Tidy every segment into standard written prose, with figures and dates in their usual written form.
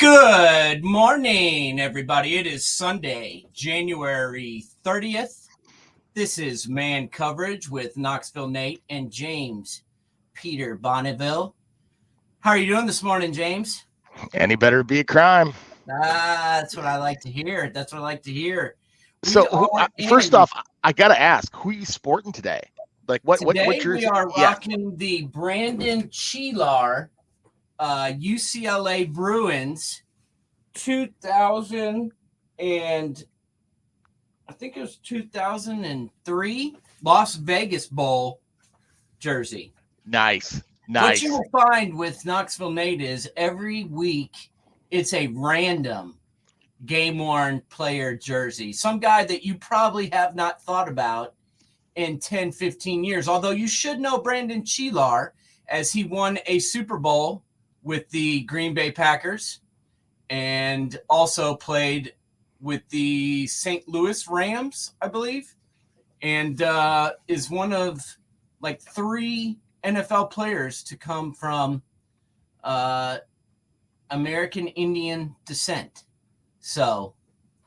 Good morning, everybody. It is Sunday, January 30th. This is Man Coverage with Knoxville Nate and James Peter Bonneville. How are you doing this morning, James? Any better be a crime. That's what I like to hear. First off, I got to ask, who are you sporting today? Like what Today jersey? we are rocking the Brandon Cheelar UCLA Bruins 2000 and I think it was 2003 Las Vegas Bowl jersey. Nice. What you will find with Knoxville Nate is every week it's a random game-worn player jersey. Some guy that you probably have not thought about in 10, 15 years. Although you should know Brandon Cheelar as he won a Super Bowl with the Green Bay Packers and also played with the St. Louis Rams, I believe, and is one of like 3 NFL players to come from American Indian descent. So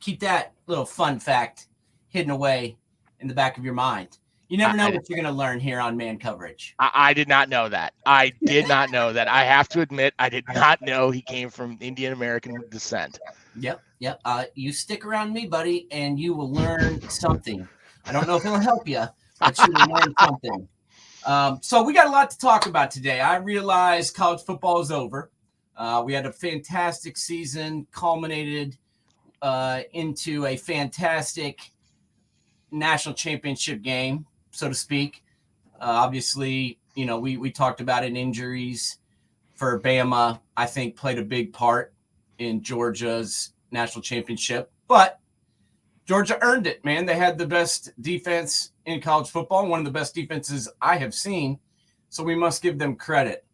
keep that little fun fact hidden away in the back of your mind. You never know what you're going to learn here on Man Coverage. I did not know that. I did not know that. I have to admit, I did not know he came from Indian American descent. Yep. You stick around me, buddy, and you will learn something. I don't know if it'll help you, but you will learn something. So we got a lot to talk about today. I realize college football is over. We had a fantastic season, culminated into a fantastic national championship game, so to speak. Obviously, we talked about it. Injuries for Bama, I think, played a big part in Georgia's national championship. But Georgia earned it, man. They had the best defense in college football, one of the best defenses I have seen. So we must give them credit.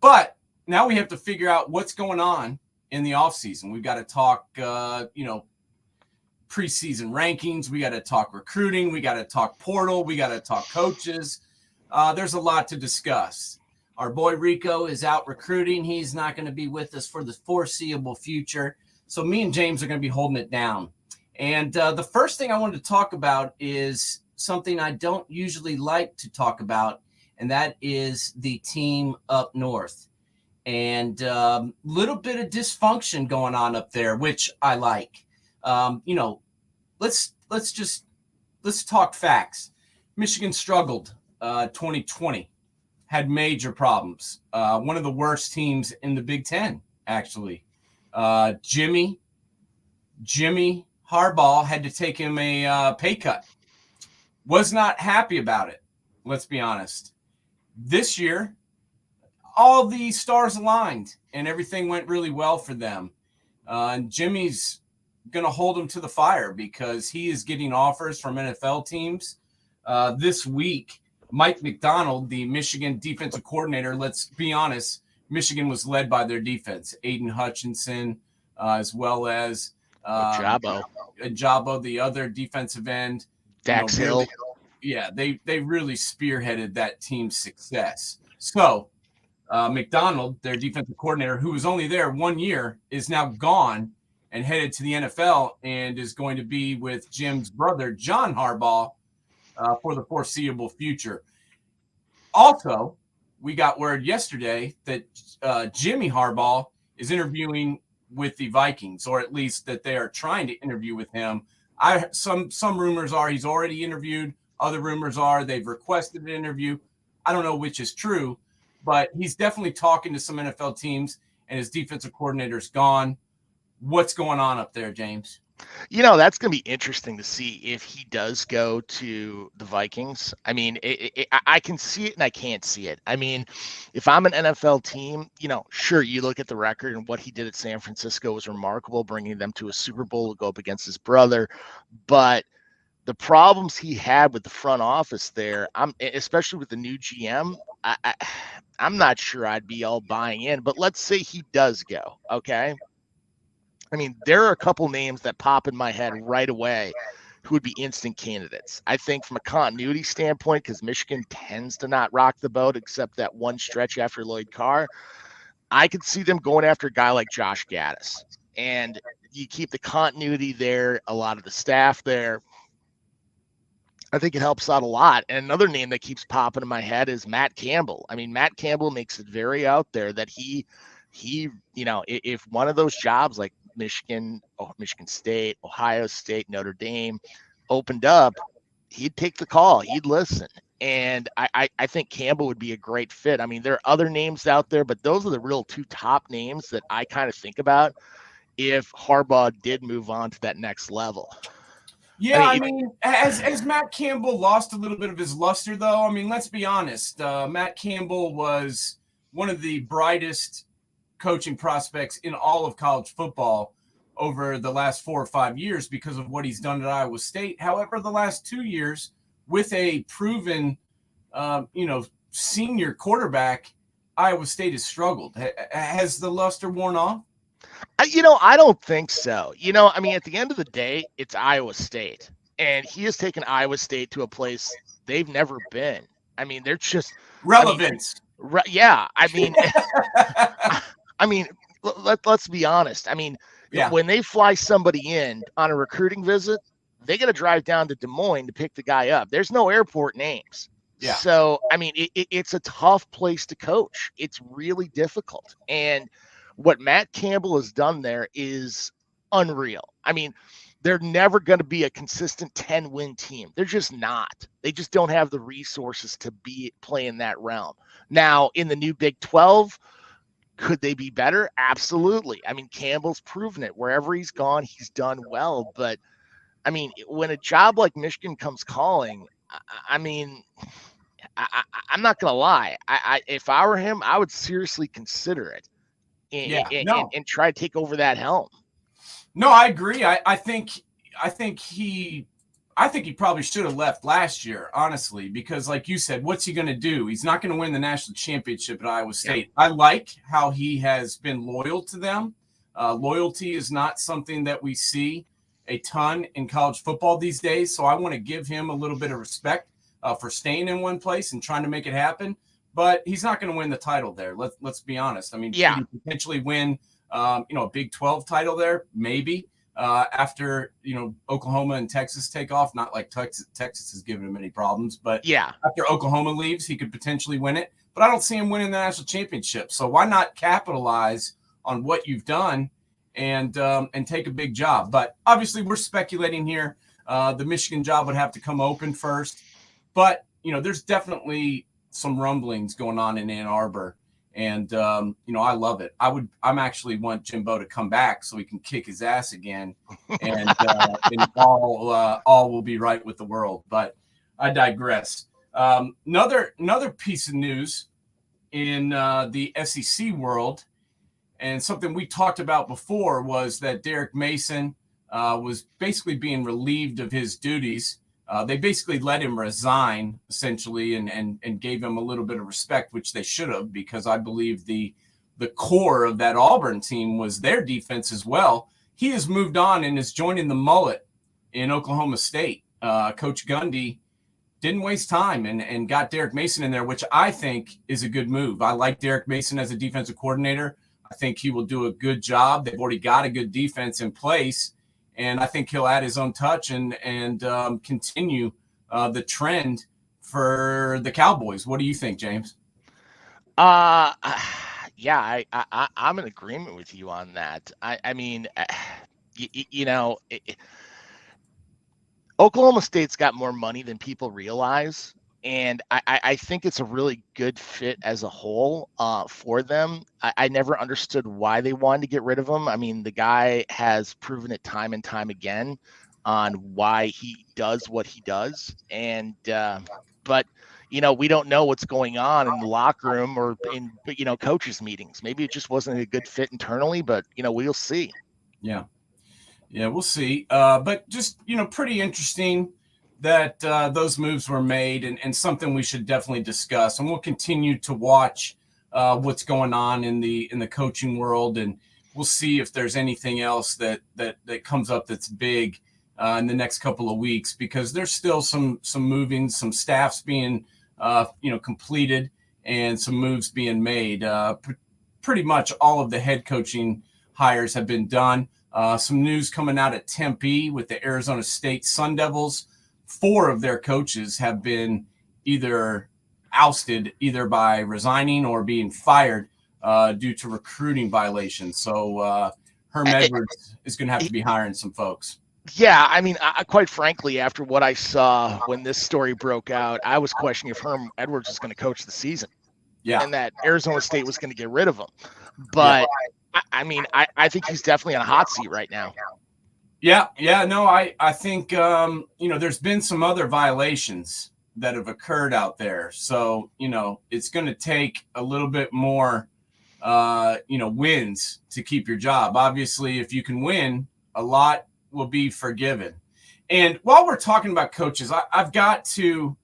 But now we have to figure out what's going on in the offseason. We've got to talk, preseason rankings. We got to talk recruiting. We got to talk portal. We got to talk coaches. There's a lot to discuss. Our boy Rico is out recruiting. He's not going to be with us for the foreseeable future. So me and James are going to be holding it down. And the first thing I wanted to talk about is something I don't usually like to talk about, and that is the team up north. And little bit of dysfunction going on up there, which I like. Let's talk facts. Michigan struggled 2020, had major problems. One of the worst teams in the Big Ten, actually. Jimmy Harbaugh had to take him a pay cut. Was not happy about it. Let's be honest. This year, all the stars aligned and everything went really well for them. And Jimmy's going to hold him to the fire because he is getting offers from NFL teams. This week, Mike McDonald, the Michigan defensive coordinator, let's be honest, Michigan was led by their defense. Aiden Hutchinson, as well as Jabo, the other defensive end. Dax Hill. Yeah, they really spearheaded that team's success. So McDonald, their defensive coordinator, who was only there 1 year, is now gone and headed to the NFL and is going to be with Jim's brother, John Harbaugh, for the foreseeable future. Also, we got word yesterday that Jimmy Harbaugh is interviewing with the Vikings, or at least that they are trying to interview with him. Some rumors are he's already interviewed. Other rumors are they've requested an interview. I don't know which is true, but he's definitely talking to some NFL teams, and his defensive coordinator's gone. What's going on up there, James? That's going to be interesting to see if he does go to the Vikings. I mean, I can see it and I can't see it. I mean, if I'm an NFL team, sure, you look at the record and what he did at San Francisco was remarkable, bringing them to a Super Bowl to go up against his brother. But the problems he had with the front office there, especially with the new GM, I'm not sure I'd be all buying in. But let's say he does go, okay? I mean, there are a couple names that pop in my head right away who would be instant candidates. I think from a continuity standpoint, because Michigan tends to not rock the boat except that one stretch after Lloyd Carr. I could see them going after a guy like Josh Gaddis, and you keep the continuity there, a lot of the staff there. I think it helps out a lot. And another name that keeps popping in my head is Matt Campbell. I mean, Matt Campbell makes it very out there that he, if one of those jobs like Michigan State, Ohio State, Notre Dame opened up, he'd take the call, he'd listen. And I think Campbell would be a great fit. I mean, there are other names out there, but those are the real two top names that I kind of think about if Harbaugh did move on to that next level. Yeah, I mean, as Matt Campbell lost a little bit of his luster, though, I mean, let's be honest. Matt Campbell was one of the brightest coaching prospects in all of college football over the last 4 or 5 years because of what he's done at Iowa State. However, the last 2 years, with a proven, senior quarterback, Iowa State has struggled. Has the luster worn off? I don't think so. I mean, at the end of the day, it's Iowa State, and he has taken Iowa State to a place they've never been. I mean, they're just relevance. Yeah. I mean, let's be honest. I mean, when they fly somebody in on a recruiting visit, they got to drive down to Des Moines to pick the guy up. There's no airport names. Yeah. So, I mean, it's a tough place to coach. It's really difficult. And what Matt Campbell has done there is unreal. I mean, they're never going to be a consistent 10-win team. They're just not. They just don't have the resources to be playing that realm. Now, in the new Big 12, could they be better? Absolutely. I mean, Campbell's proven it. Wherever he's gone, he's done well. But, I mean, when a job like Michigan comes calling, I mean, I'm not going to lie. If I were him, I would seriously consider it. And try to take over that helm. No, I agree. I think he probably should have left last year, honestly, because like you said, what's he going to do? He's not going to win the national championship at Iowa State. Yeah. I like how he has been loyal to them. Loyalty is not something that we see a ton in college football these days. So I want to give him a little bit of respect for staying in one place and trying to make it happen. But he's not going to win the title there. Let's be honest. I mean, could he potentially win, a Big 12 title there? Maybe after, Oklahoma and Texas take off. Not like Texas has given him any problems, but after Oklahoma leaves, he could potentially win it. But I don't see him winning the national championship. So why not capitalize on what you've done and take a big job? But obviously, we're speculating here. The Michigan job would have to come open first. But, there's definitely some rumblings going on in Ann Arbor, and I love it. I'm actually want Jimbo to come back so he can kick his ass again, and all will be right with the world. But I digress. Another piece of news in the SEC world, and something we talked about before, was that Derek Mason was basically being relieved of his duties. They basically let him resign, essentially, and gave him a little bit of respect, which they should have, because I believe the core of that Auburn team was their defense as well. He has moved on and is joining the mullet in Oklahoma State. Coach Gundy didn't waste time and got Derek Mason in there, which I think is a good move. I like Derek Mason as a defensive coordinator. I think he will do a good job. They've already got a good defense in place. And I think he'll add his own touch and continue the trend for the Cowboys. What do you think, James? I'm in agreement with you on that. I mean, Oklahoma State's got more money than people realize. And I think it's a really good fit as a whole for them. I never understood why they wanted to get rid of him. I mean, the guy has proven it time and time again on why he does what he does. And but we don't know what's going on in the locker room or in coaches' meetings. Maybe it just wasn't a good fit internally, but we'll see. Yeah, we'll see. But just pretty interesting that those moves were made, and something we should definitely discuss. And we'll continue to watch what's going on in the coaching world, and we'll see if there's anything else that comes up that's big in the next couple of weeks, because there's still some moving, some staffs being completed, and some moves being made. pretty much all of the head coaching hires have been done. Some news coming out at Tempe with the Arizona State Sun Devils. 4 of their coaches have been either ousted, either by resigning or being fired due to recruiting violations. So Herm Edwards is going to have to be hiring some folks. Yeah, I mean, quite frankly, after what I saw when this story broke out, I was questioning if Herm Edwards was going to coach the season. Yeah. And that Arizona State was going to get rid of him. But, I mean, I think he's definitely on a hot seat right now. Yeah, no, I think, there's been some other violations that have occurred out there. So, it's going to take a little bit more, wins to keep your job. Obviously, if you can win, a lot will be forgiven. And while we're talking about coaches, I got to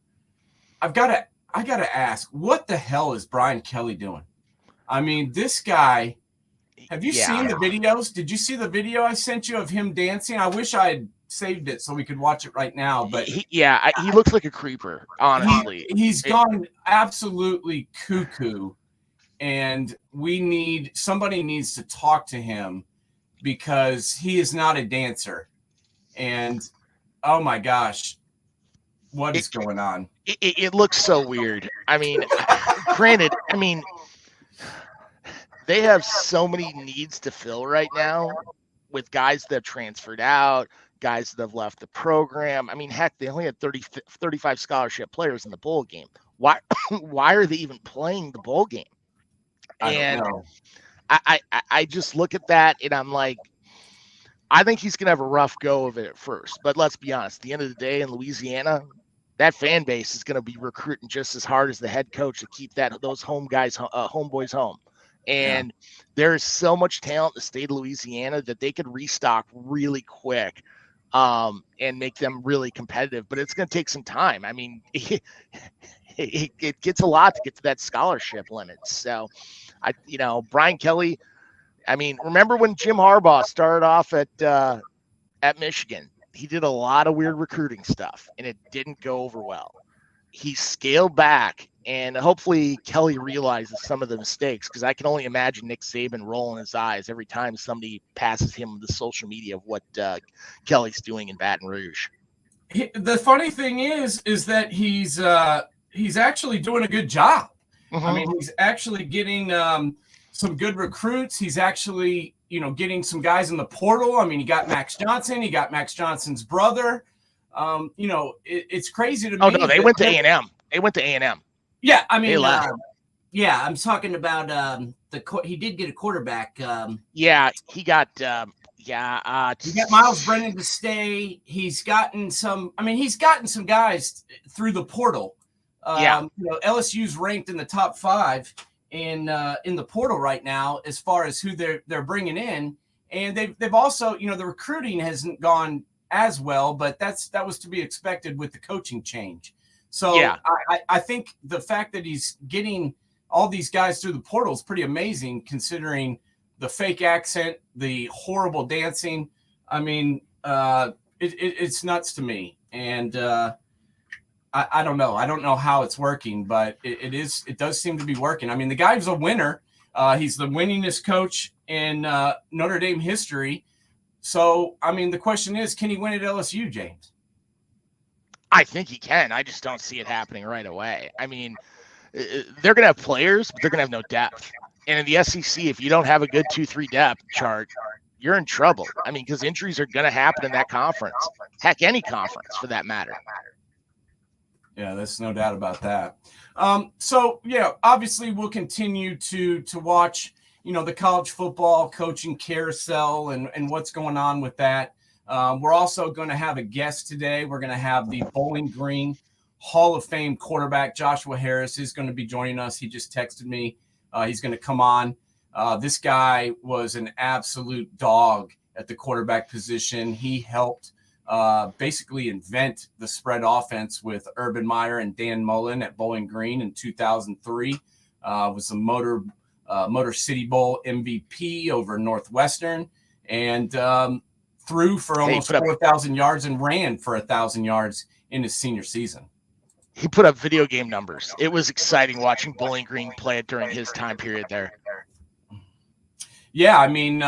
ask, what the hell is Brian Kelly doing? I mean, this guy, have you seen the videos? Did you see the video I sent you of him dancing? I wish I had saved it so we could watch it right now. But he looks like a creeper, honestly. He's gone absolutely cuckoo, and somebody needs to talk to him because he is not a dancer. And oh my gosh, what is going on? It looks so weird. I mean, granted, they have so many needs to fill right now with guys that have transferred out, guys that have left the program. I mean, heck, they only had 35 scholarship players in the bowl game. Why are they even playing the bowl game? I don't know. I just look at that and I'm like, I think he's going to have a rough go of it at first. But let's be honest, at the end of the day in Louisiana, that fan base is going to be recruiting just as hard as the head coach to keep those homeboys home. And there's so much talent in the state of Louisiana that they could restock really quick and make them really competitive. But it's going to take some time. I mean, it gets a lot to get to that scholarship limit. So, Brian Kelly, I mean, remember when Jim Harbaugh started off at Michigan? He did a lot of weird recruiting stuff, and it didn't go over well. He scaled back, and hopefully Kelly realizes some of the mistakes, because I can only imagine Nick Saban rolling his eyes every time somebody passes him the social media of what Kelly's doing in Baton Rouge. The funny thing is that he's actually doing a good job. Mm-hmm. I mean, he's actually getting some good recruits. He's actually, getting some guys in the portal. I mean, he got Max Johnson. He got Max Johnson's brother. It's crazy to me. Oh, no, they went to A&M. They went to A&M. Yeah, I mean, I'm talking about he did get a quarterback. He got he got Miles Brennan to stay. He's gotten some guys through the portal. LSU's ranked in the top 5 in the portal right now as far as who they're bringing in, and they've also, the recruiting hasn't gone as well, but that was to be expected with the coaching change. So I think the fact that he's getting all these guys through the portal is pretty amazing, considering the fake accent, the horrible dancing. I mean, it's nuts to me, and I don't know. I don't know how it's working, but it does seem to be working. I mean, the guy's a winner. He's the winningest coach in Notre Dame history. So, I mean, the question is, can he win at LSU, James? I think he can. I just don't see it happening right away. I mean, they're going to have players, but they're going to have no depth. And in the SEC, if you don't have a good 2-3 depth chart, you're in trouble. I mean, because injuries are going to happen in that conference. Heck, any conference for that matter. Yeah, there's no doubt about that. So, obviously we'll continue to watch, the college football coaching carousel and what's going on with that. We're also going to have a guest today. We're going to have the Bowling Green Hall of Fame quarterback, Joshua Harris, is going to be joining us. He just texted me. He's going to come on. This guy was an absolute dog at the quarterback position. He helped basically invent the spread offense with Urban Meyer and Dan Mullen at Bowling Green in 2003. Was the Motor City Bowl MVP over Northwestern, and threw for almost 4,000 yards and ran for 1,000 yards in his senior season. He put up video game numbers. It was exciting watching Bowling Green play it during his time period there. Yeah, I mean,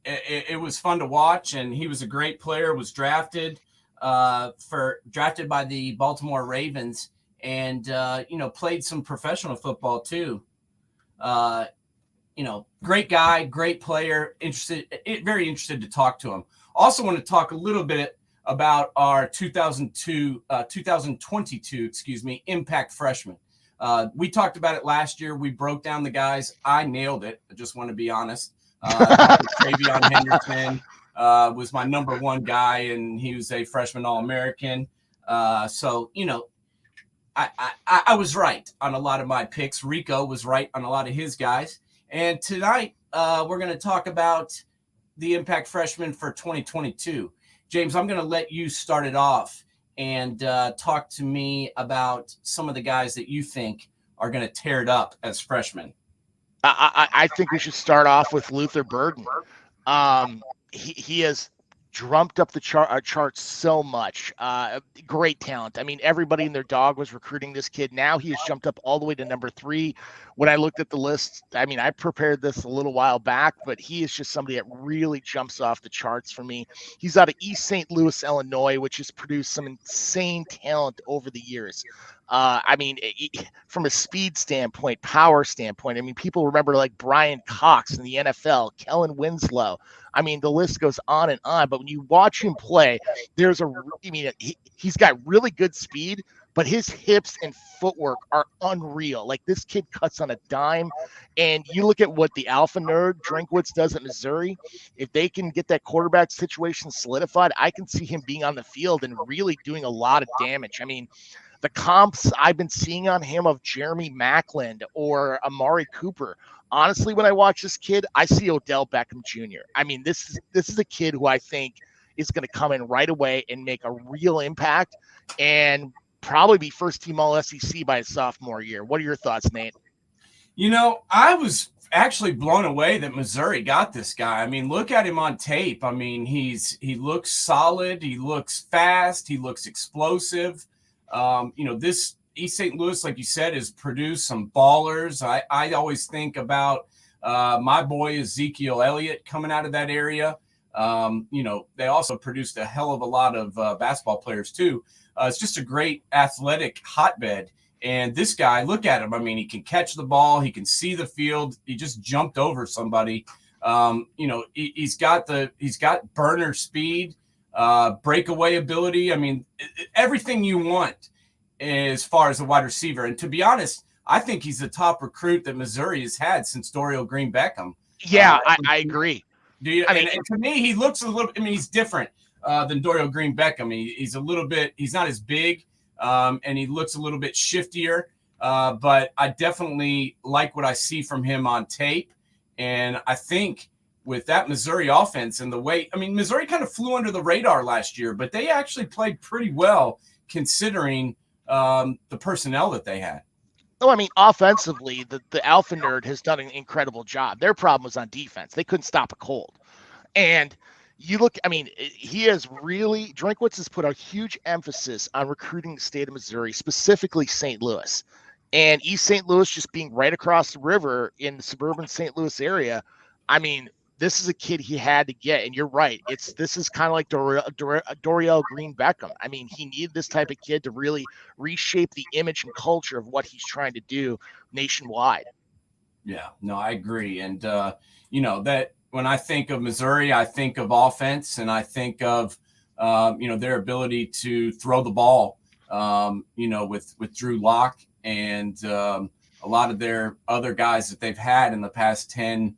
it was fun to watch, and he was a great player. Was drafted by the Baltimore Ravens, and played some professional football too. Uh, Great guy, great player. Very interested to talk to him. Also, want to talk a little bit about our 2022, impact freshman. We talked about it last year. We broke down the guys. I nailed it. I just want to be honest. I thought that Travion Henderson was my number one guy, and he was a freshman All-American. I was right on a lot of my picks. Rico was right on a lot of his guys. And tonight, we're going to talk about the impact freshman for 2022. James, I'm going to let you start it off and talk to me about some of the guys that you think are going to tear it up as freshmen. I think we should start off with Luther Burden. He has drumped up the charts so much. Great talent. I mean, everybody and their dog was recruiting this kid. Now he has jumped up all the way to number 3. When I looked at the list, I mean, I prepared this a little while back, but he is just somebody that really jumps off the charts for me. He's out of East St. Louis, Illinois, which has produced some insane talent over the years. I mean, from a speed standpoint, power standpoint, I mean, people remember like Brian Cox in the NFL, Kellen Winslow. I mean, the list goes on and on. But when you watch him play, he's got really good speed, but his hips and footwork are unreal. Like, this kid cuts on a dime. And you look at what the alpha nerd Drinkwitz does at Missouri. If they can get that quarterback situation solidified, I can see him being on the field and really doing a lot of damage. I mean, the comps I've been seeing on him of Jeremy Macklin or Amari Cooper. Honestly, when I watch this kid, I see Odell Beckham Jr. I mean, this is a kid who I think is going to come in right away and make a real impact and probably be first team All SEC by his sophomore year. What are your thoughts, Nate? I was actually blown away that Missouri got this guy. I mean, look at him on tape. I mean, he looks solid. He looks fast. He looks explosive. This East St. Louis, like you said, has produced some ballers. I always think about my boy Ezekiel Elliott coming out of that area. They also produced a hell of a lot of basketball players too. It's just a great athletic hotbed. And this guy, look at him. I mean, he can catch the ball. He can see the field. He just jumped over somebody. He's got burner speed, breakaway ability. I mean, everything you want as far as a wide receiver. And to be honest, I think he's the top recruit that Missouri has had since Dorial Green Beckham. Yeah, I agree. Do you? And to me, he looks a little. I mean, he's different than Dorial Green Beckham. He's a little bit. He's not as big, and he looks a little bit shiftier. But I definitely like what I see from him on tape, and I think with that Missouri offense and the way, I mean, Missouri kind of flew under the radar last year, but they actually played pretty well considering the personnel that they had. Oh, I mean, offensively, the alpha nerd has done an incredible job. Their problem was on defense. They couldn't stop a cold. And you look, I mean, Drinkwitz has put a huge emphasis on recruiting the state of Missouri, specifically St. Louis. And East St. Louis just being right across the river in the suburban St. Louis area. I mean, this is a kid he had to get. And you're right. This is kind of like Dorial Green Beckham. I mean, he needed this type of kid to really reshape the image and culture of what he's trying to do nationwide. Yeah, no, I agree. And, that when I think of Missouri, I think of offense, and I think of, their ability to throw the ball, with Drew Lock and a lot of their other guys that they've had in the past 10,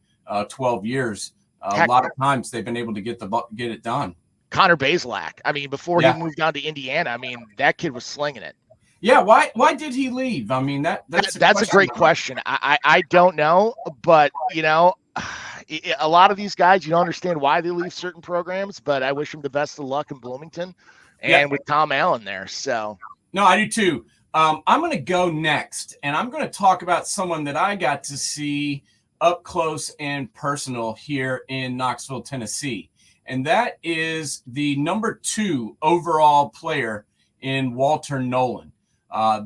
12 years. A lot of times they've been able to get it done. Connor Bazelak. I mean, before he moved on to Indiana, I mean, that kid was slinging it. Yeah. Why did he leave? I mean, that's a great question. I don't know, but a lot of these guys, you don't understand why they leave certain programs, but I wish them the best of luck in Bloomington and with Tom Allen there. So no, I do too. I'm going to go next, and I'm going to talk about someone that I got to see up close and personal here in Knoxville, Tennessee. And that is the number 2 overall player in Walter Nolan.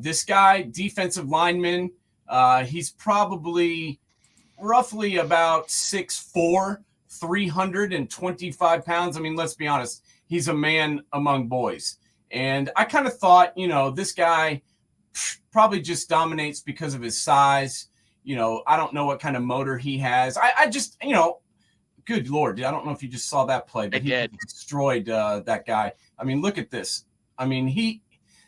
This guy, defensive lineman, he's probably roughly about 6'4", 325 pounds. I mean, let's be honest, he's a man among boys. And I kind of thought, this guy probably just dominates because of his size. I don't know what kind of motor he has. I just, good Lord, I don't know if you just saw that play, but he destroyed that guy. I mean, look at this. I mean,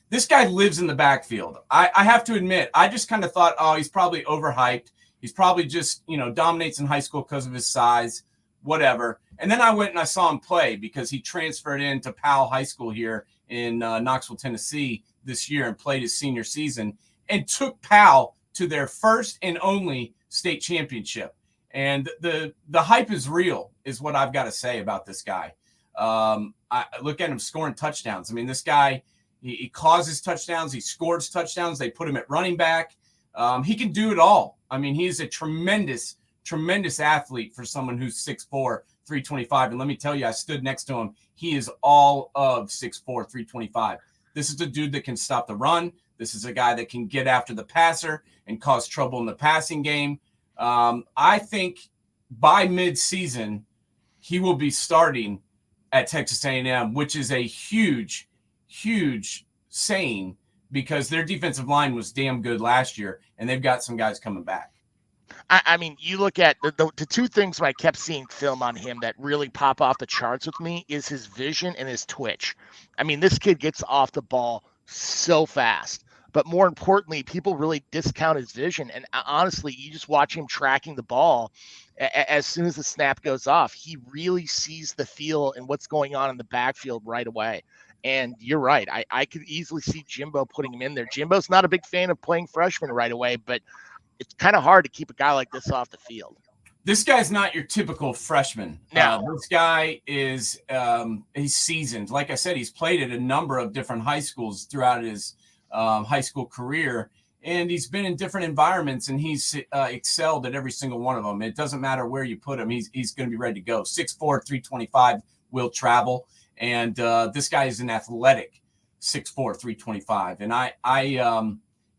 this guy lives in the backfield. I have to admit, I just kind of thought, oh, he's probably overhyped. He's probably just, dominates in high school because of his size, whatever. And then I went and I saw him play because he transferred into Powell High School here in Knoxville, Tennessee this year and played his senior season and took Powell to their first and only state championship. And the hype is real, is what I've got to say about this guy. I look at him scoring touchdowns. I mean, this guy, he causes touchdowns. He scores touchdowns. They put him at running back. He can do it all. I mean, he's a tremendous, tremendous athlete for someone who's 6'4", 325. And let me tell you, I stood next to him. He is all of 6'4", 325. This is a dude that can stop the run. This is a guy that can get after the passer and cause trouble in the passing game. I think by mid-season, he will be starting at Texas A&M, which is a huge, huge saying because their defensive line was damn good last year, and they've got some guys coming back. I mean, you look at the two things I kept seeing film on him that really pop off the charts with me is his vision and his twitch. I mean, this kid gets off the ball so fast. But more importantly, people really discount his vision. And honestly, you just watch him tracking the ball. As soon as the snap goes off, he really sees the feel and what's going on in the backfield right away. And you're right. I could easily see Jimbo putting him in there. Jimbo's not a big fan of playing freshmen right away, but it's kind of hard to keep a guy like this off the field. This guy's not your typical freshman. No. This guy is he's seasoned. Like I said, he's played at a number of different high schools throughout his high school career, and he's been in different environments, and he's excelled at every single one of them. It doesn't matter where you put him. He's going to be ready to go. 6'4", 325 will travel, and this guy is an athletic 6'4", 325. And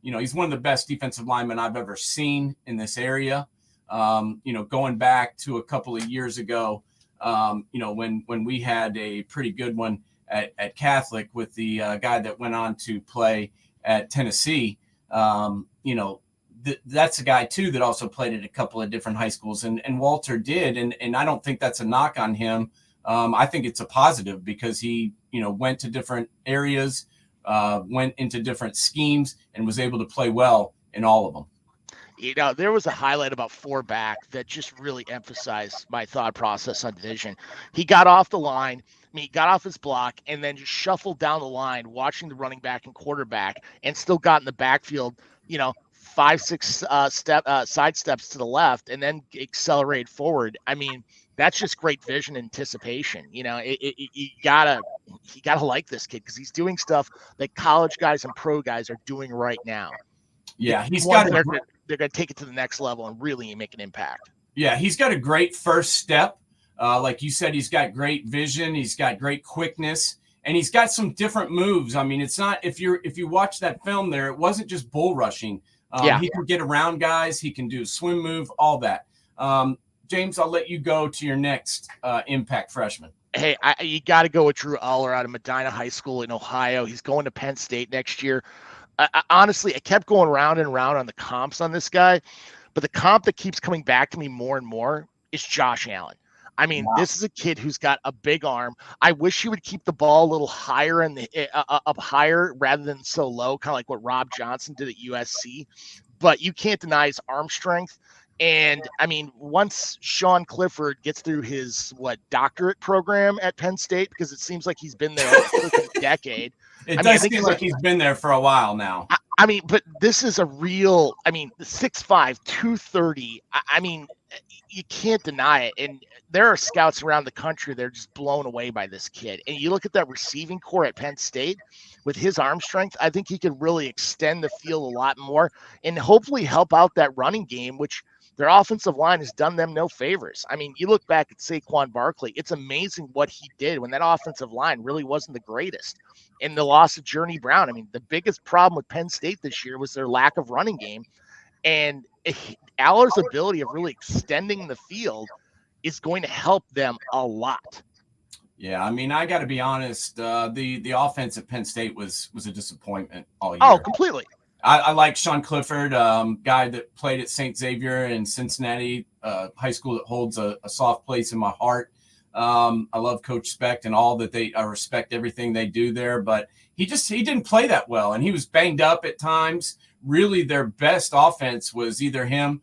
he's one of the best defensive linemen I've ever seen in this area. Going back to a couple of years ago, when we had a pretty good one at Catholic with the guy that went on to play at Tennessee, that's a guy too that also played at a couple of different high schools, and Walter did, and I don't think that's a knock on him. I think it's a positive because he went to different areas, went into different schemes, and was able to play well in all of them. There was a highlight about 4 back that just really emphasized my thought process on vision. He got off the line. He got off his block and then just shuffled down the line, watching the running back and quarterback, and still got in the backfield, 5-6 side steps to the left, and then accelerated forward. I mean, that's just great vision and anticipation. You gotta like this kid because he's doing stuff that college guys and pro guys are doing right now. Yeah, they're going to take it to the next level and really make an impact. Yeah, he's got a great first step. Like you said, he's got great vision. He's got great quickness, and he's got some different moves. I mean, it's not if you watch that film there, it wasn't just bull rushing. He can get around guys. He can do a swim move, all that. James, I'll let you go to your next impact freshman. Hey, you got to go with Drew Aller out of Medina High School in Ohio. He's going to Penn State next year. Honestly, I kept going round and round on the comps on this guy, but the comp that keeps coming back to me more and more is Josh Allen. I mean, This is a kid who's got a big arm. I wish he would keep the ball a little higher up higher rather than so low, kind of like what Rob Johnson did at USC. But you can't deny his arm strength. And I mean, once Sean Clifford gets through his doctorate program at Penn State, because it seems like he's been there for a decade. It does seem like he's been there for a while now. I mean, but this is a real, 6'5", 230. I mean, you can't deny it. And there are scouts around the country that are just blown away by this kid. And you look at that receiving core at Penn State with his arm strength, I think he could really extend the field a lot more and hopefully help out that running game, which their offensive line has done them no favors. I mean, you look back at Saquon Barkley, it's amazing what he did when that offensive line really wasn't the greatest. And the loss of Journey Brown. I mean, the biggest problem with Penn State this year was their lack of running game. And Aller's ability of really extending the field is going to help them a lot. Yeah, I mean, I got to be honest. The offense at Penn State was a disappointment all year. Oh, completely. I like Sean Clifford, guy that played at St. Xavier in Cincinnati, high school that holds a soft place in my heart. I love Coach Specht and all that I respect everything they do there, but he didn't play that well, and he was banged up at times. Really, their best offense was either him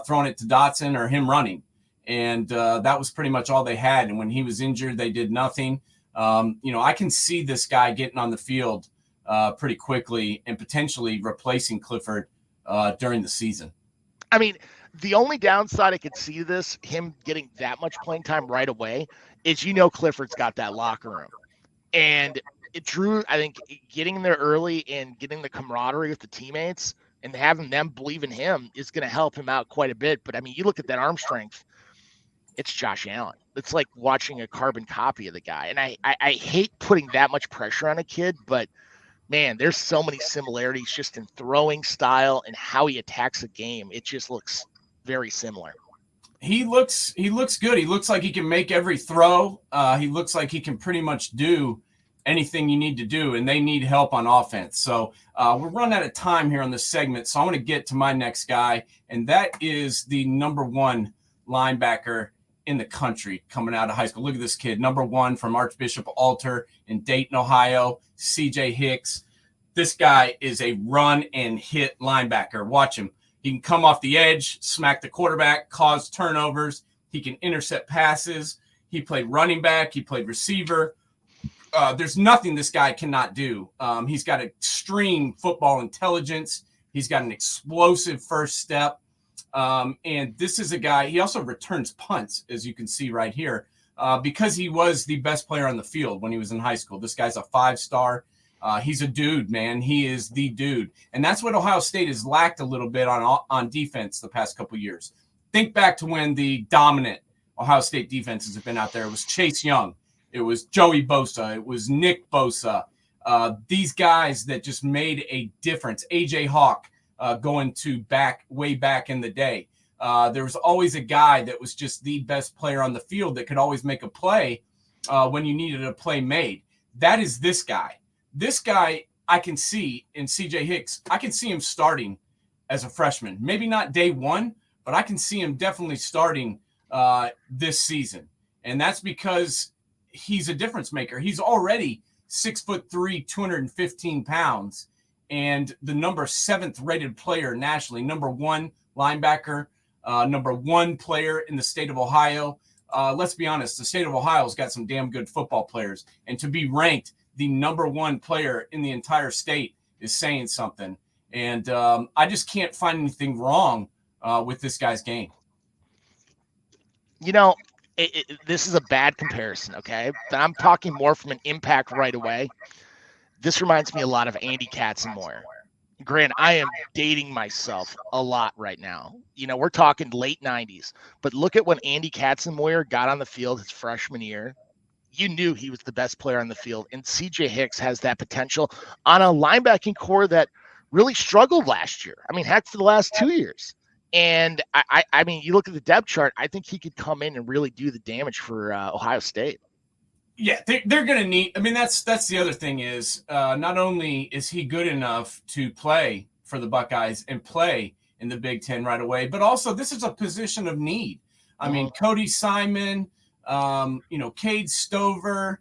throwing it to Dotson or him running. And that was pretty much all they had. And when he was injured, they did nothing. I can see this guy getting on the field pretty quickly and potentially replacing Clifford during the season. I mean, the only downside I could see to this, him getting that much playing time right away, is Clifford's got that locker room. And Drew, I think getting there early and getting the camaraderie with the teammates and having them believe in him is going to help him out quite a bit. But, I mean, you look at that arm strength, it's Josh Allen. It's like watching a carbon copy of the guy. And I hate putting that much pressure on a kid, but, man, there's so many similarities just in throwing style and how he attacks the game. It just looks very similar. He looks good. He looks like he can make every throw. He looks like he can pretty much do anything you need to do, and they need help on offense. So we're running out of time here on this segment, so I want to get to my next guy, and that is the number 1 linebacker in the country coming out of high school. Look at this kid, number 1 from Archbishop Alter in Dayton, Ohio, CJ Hicks. This guy is a run and hit linebacker. Watch him. He can come off the edge, smack the quarterback, cause turnovers. He can intercept passes. He played running back. He played receiver. There's nothing this guy cannot do. He's got extreme football intelligence. He's got an explosive first step. And this is a guy, he also returns punts, as you can see right here, because he was the best player on the field when he was in high school. This guy's a 5-star. He's a dude, man. He is the dude. And that's what Ohio State has lacked a little bit on defense the past couple of years. Think back to when the dominant Ohio State defenses have been out there. It was Chase Young. It was Joey Bosa. It was Nick Bosa. These guys that just made a difference. A.J. Hawk going to way back in the day. There was always a guy that was just the best player on the field that could always make a play when you needed a play made. That is this guy. This guy, I can see in CJ Hicks, I can see him starting as a freshman. Maybe not day 1, but I can see him definitely starting this season. And that's because he's a difference maker. He's already 6'3", 215 pounds, and the number 7th rated player nationally, number 1 linebacker, number 1 player in the state of Ohio. Let's be honest, the state of Ohio's got some damn good football players, and to be ranked the number 1 player in the entire state is saying something. And I just can't find anything wrong with this guy's game. This is a bad comparison, okay? But I'm talking more from an impact right away. This reminds me a lot of Andy Katzenmoyer. Grant, I am dating myself a lot right now. We're talking late 90s. But look at when Andy Katzenmoyer got on the field his freshman year. You knew he was the best player on the field. And CJ Hicks has that potential on a linebacking core that really struggled last year. I mean, heck, for the last 2 years. And I mean, you look at the depth chart, I think he could come in and really do the damage for Ohio State. Yeah, they're going to need – I mean, that's the other thing is not only is he good enough to play for the Buckeyes and play in the Big Ten right away, but also this is a position of need. I mean, Cody Simon, Cade Stover,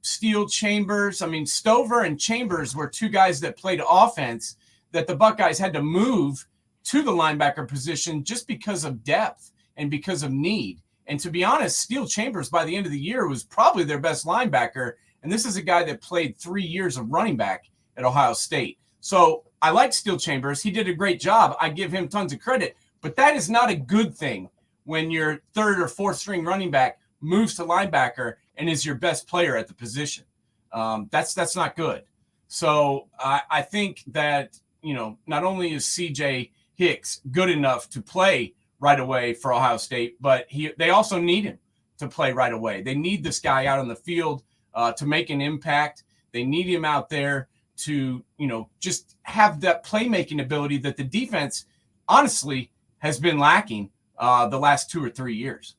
Steele Chambers. I mean, Stover and Chambers were 2 guys that played offense that the Buckeyes had to move to the linebacker position just because of depth and because of need. And to be honest, Steele Chambers by the end of the year was probably their best linebacker. And this is a guy that played 3 years of running back at Ohio State. So I like Steele Chambers. He did a great job. I give him tons of credit. But that is not a good thing when your 3rd or 4th string running back moves to linebacker and is your best player at the position. That's not good. So I think that, not only is CJ Hicks good enough to play right away for Ohio State, but they also need him to play right away. They need this guy out on the field to make an impact. They need him out there to, just have that playmaking ability that the defense honestly has been lacking the last 2 or 3 years.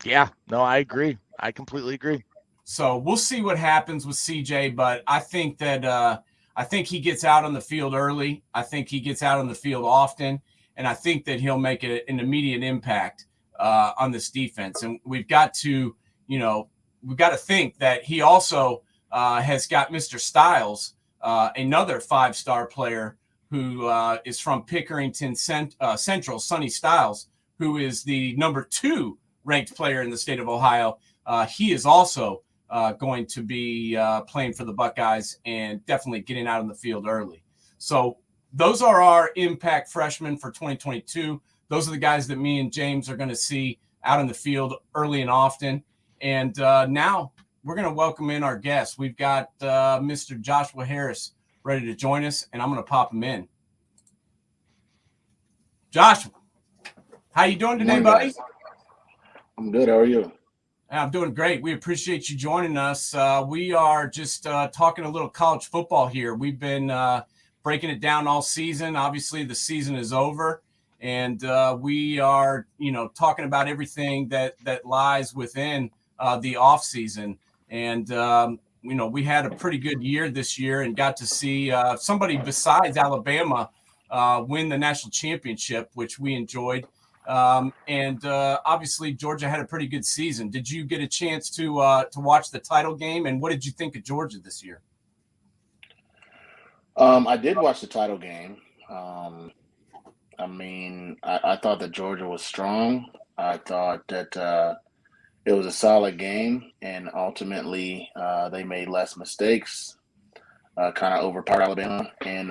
Yeah, no, I agree. I completely agree. So we'll see what happens with CJ, but I think that I think he gets out on the field early. I think he gets out on the field often, and I think that he'll make an immediate impact on this defense. And we've got to, we've got to think that he also has got Mr. Styles, another 5-star player who is from Pickerington Central, Sonny Styles, who is the number 2 ranked player in the state of Ohio. He is also going to be playing for the Buckeyes and definitely getting out on the field early. So those are our impact freshmen for 2022. Those are the guys that me and James are going to see out in the field early and often. And now we're going to welcome in our guests. We've got Mr. Joshua Harris ready to join us, and I'm going to pop him in. Joshua, how you doing today, buddy? Guys. I'm good. How are you? I'm doing great. We appreciate you joining us. We are just talking a little college football here. We've been breaking it down all season. Obviously, the season is over, and we are, talking about everything that lies within the off season. And we had a pretty good year this year, and got to see somebody besides Alabama win the national championship, which we enjoyed. And obviously Georgia had a pretty good season. Did you get a chance to watch the title game, and what did you think of Georgia this year? I did watch the title game. I thought that Georgia was strong. I thought that it was a solid game, and ultimately they made less mistakes, kind of overpowered Alabama, and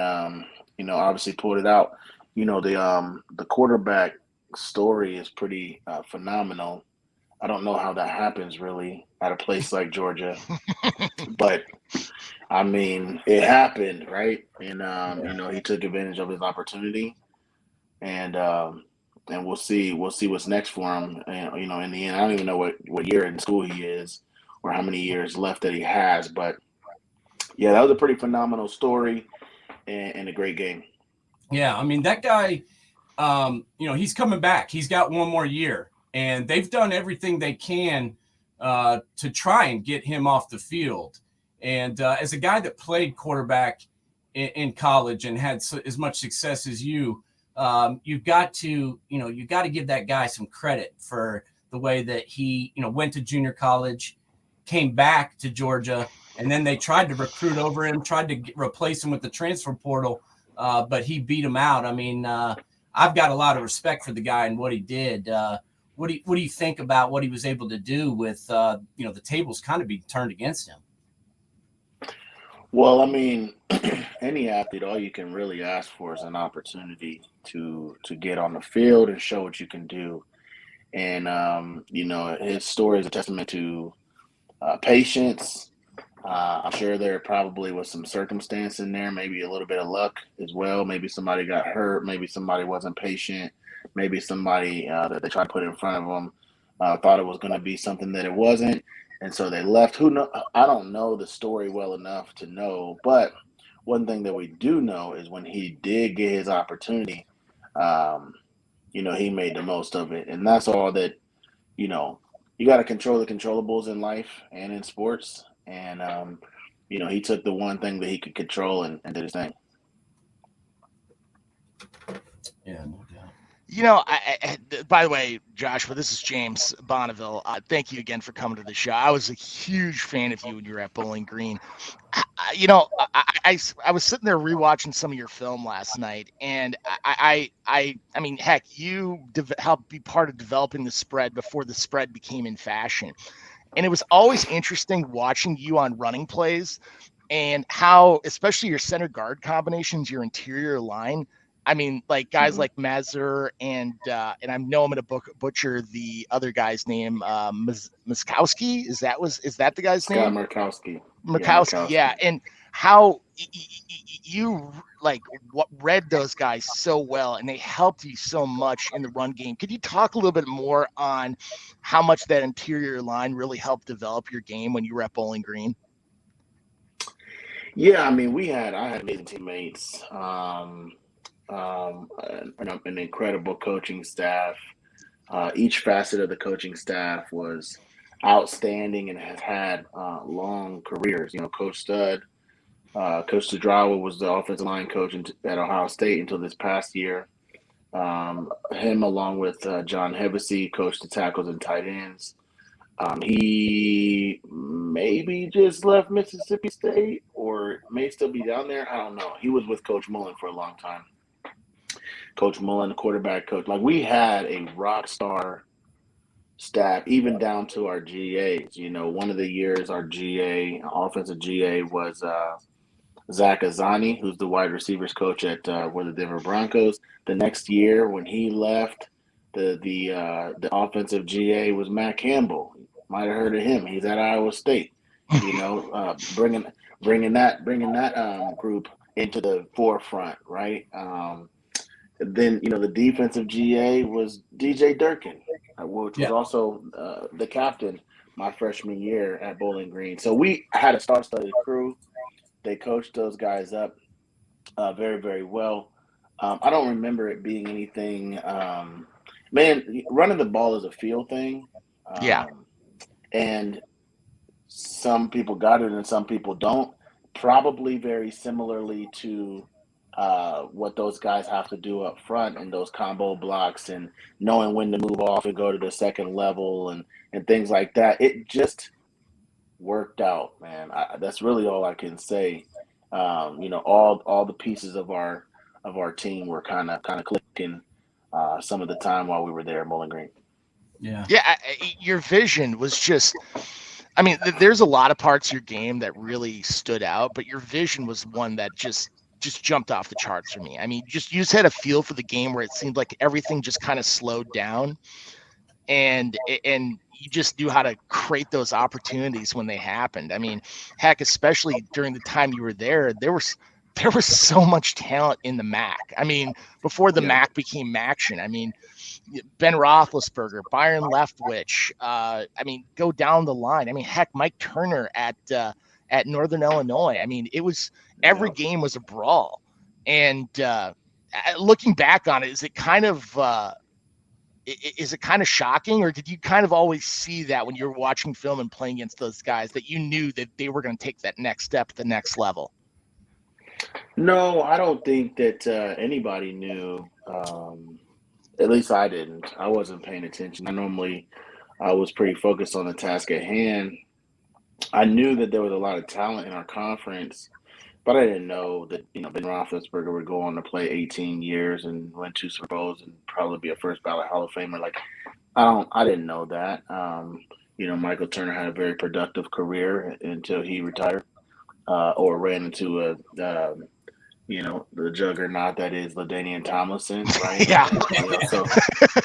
obviously pulled it out. The quarterback story is pretty phenomenal. I don't know how that happens really at a place like Georgia, but it happened, right? And he took advantage of his opportunity, and we'll see what's next for him. And in the end, I don't even know what year in school he is or how many years left that he has, but yeah, that was a pretty phenomenal story and a great game. Yeah, that guy, he's coming back. He's got one more year, and they've done everything they can to try and get him off the field. And as a guy that played quarterback in college and had as much success as you've got to give that guy some credit for the way that he, went to junior college, came back to Georgia, and then they tried to recruit over him, tried to replace him with the transfer portal, but he beat him out. I've got a lot of respect for the guy and what he did. What do you think about what he was able to do with the tables kind of be turned against him? Well, any athlete, all you can really ask for is an opportunity to get on the field and show what you can do. And his story is a testament to patience. I'm sure there probably was some circumstance in there, maybe a little bit of luck as well. Maybe somebody got hurt. Maybe somebody wasn't patient. Maybe somebody that they tried to put in front of them thought it was going to be something that it wasn't. And so they left. Who know? I don't know the story well enough to know. But one thing that we do know is when he did get his opportunity, he made the most of it. And that's all that, you got to control the controllables in life and in sports. And, he took the one thing that he could control and did his thing. Yeah, no doubt. By the way, Joshua, this is James Bonneville. Thank you again for coming to the show. I was a huge fan of you when you were at Bowling Green. I was sitting there rewatching some of your film last night, and heck, you helped be part of developing the spread before the spread became in fashion. And it was always interesting watching you on running plays and how, especially your center guard combinations, your interior line. Guys like Mazur and I know I'm going to butcher the other guy's name, Muskowski. Is that the guy's name? Murkowski. Yeah. And how you read those guys so well, and they helped you so much in the run game. Could you talk a little bit more on how much that interior line really helped develop your game when you were at Bowling Green? Yeah, I had amazing teammates. an incredible coaching staff. Each facet of the coaching staff was outstanding and has had long careers. Coach Studrawa was the offensive line coach at Ohio State until this past year. Him, along with John Hevesy, coached the tackles and tight ends. He maybe just left Mississippi State or may still be down there. I don't know. He was with Coach Mullen for a long time. Coach Mullen, the quarterback coach. Like, we had a rock star staff, even down to our GAs. One of the years our offensive GA was Zach Azani, who's the wide receivers coach at the Denver Broncos. The next year, when he left, the offensive GA was Matt Campbell. Might have heard of him. He's at Iowa State. Bringing that group into the forefront, right? Then the defensive GA was DJ Durkin, which was also the captain my freshman year at Bowling Green. So we had a star-studded crew. They coached those guys up very, very well. I don't remember it being anything. Man, running the ball is a feel thing. And some people got it and some people don't. Probably very similarly to what those guys have to do up front and those combo blocks and knowing when to move off and go to the second level and things like that. It just worked out, man. That's really all I can say. All the pieces of our team were kind of clicking some of the time while we were there at Bowling Green. Yeah. Your vision was just, I mean, there's a lot of parts of your game that really stood out, but your vision was one that just jumped off the charts for me. I mean, you just had a feel for the game where it seemed like everything just kind of slowed down, and you just knew how to create those opportunities when they happened. I mean, heck, especially during the time you were there was so much talent in the MAC. I mean, before the MAC became MACtion, I mean, Ben Roethlisberger, Byron Leftwich, I mean, go down the line. I mean, heck, Mike Turner at Northern Illinois. I mean, it was every game was a brawl. And looking back on it, is it kind of shocking, or did you kind of always see that when you were watching film and playing against those guys that you knew that they were going to take that next step to the next level? No, I don't think that anybody knew. At least I didn't. I wasn't paying attention. I was pretty focused on the task at hand. I knew that there was a lot of talent in our conference, but I didn't know that Ben Roethlisberger would go on to play 18 years and win 2 Super Bowls and probably be a first ballot Hall of Famer. Like, I didn't know that. Michael Turner had a very productive career until he retired or ran into the juggernaut that is LaDainian Tomlinson, right? Yeah.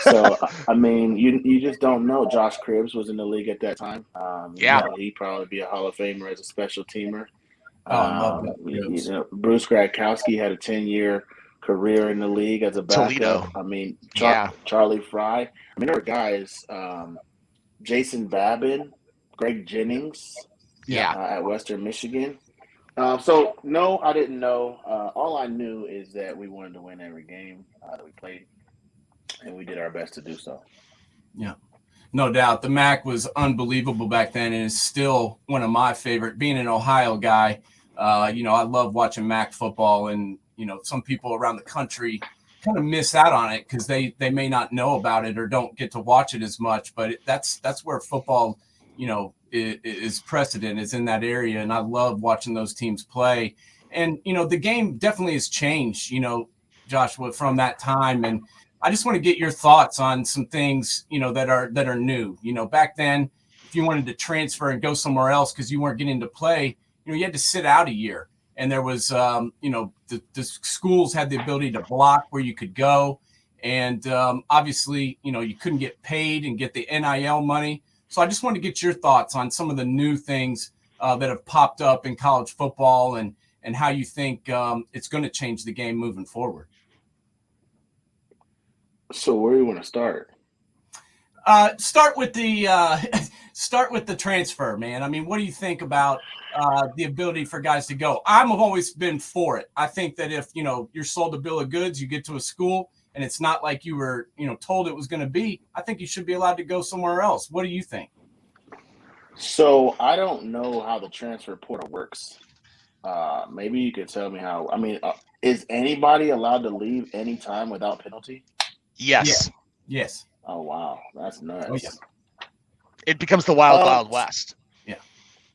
So I mean, you just don't know. Josh Cribbs was in the league at that time. He'd probably be a Hall of Famer as a special teamer. Bruce Gradkowski had a 10-year career in the league as a backup. Toledo. I mean, Charlie Fry. I mean, there were guys, Jason Babin, Greg Jennings, at Western Michigan. So no, I didn't know. All I knew is that we wanted to win every game that we played, and we did our best to do so. Yeah, no doubt. The MAC was unbelievable back then, and is still one of my favorite. Being an Ohio guy, I love watching MAC football, and some people around the country kind of miss out on it because they may not know about it or don't get to watch it as much. But that's where football, is precedent, is in that area, and I love watching those teams play. And the game definitely has changed, Joshua, from that time. And I just want to get your thoughts on some things that are new. Back then, if you wanted to transfer and go somewhere else because you weren't getting to play, you had to sit out a year, and there was the schools had the ability to block where you could go, and obviously you couldn't get paid and get the NIL money. So I just want to get your thoughts on some of the new things that have popped up in college football and how you think it's going to change the game moving forward. So where do you want to start? Start with the start with the transfer, man. I mean, what do you think about the ability for guys to go? I've always been for it. I think that if, you're sold a bill of goods, you get to a school and it's not like you were, told it was going to be, I think you should be allowed to go somewhere else. What do you think? So I don't know how the transfer portal works. Maybe you could tell me how. I mean, is anybody allowed to leave anytime without penalty? Yes. Yeah. Yes. Oh wow, that's nuts. Oh, yeah. It becomes the wild west. Yeah.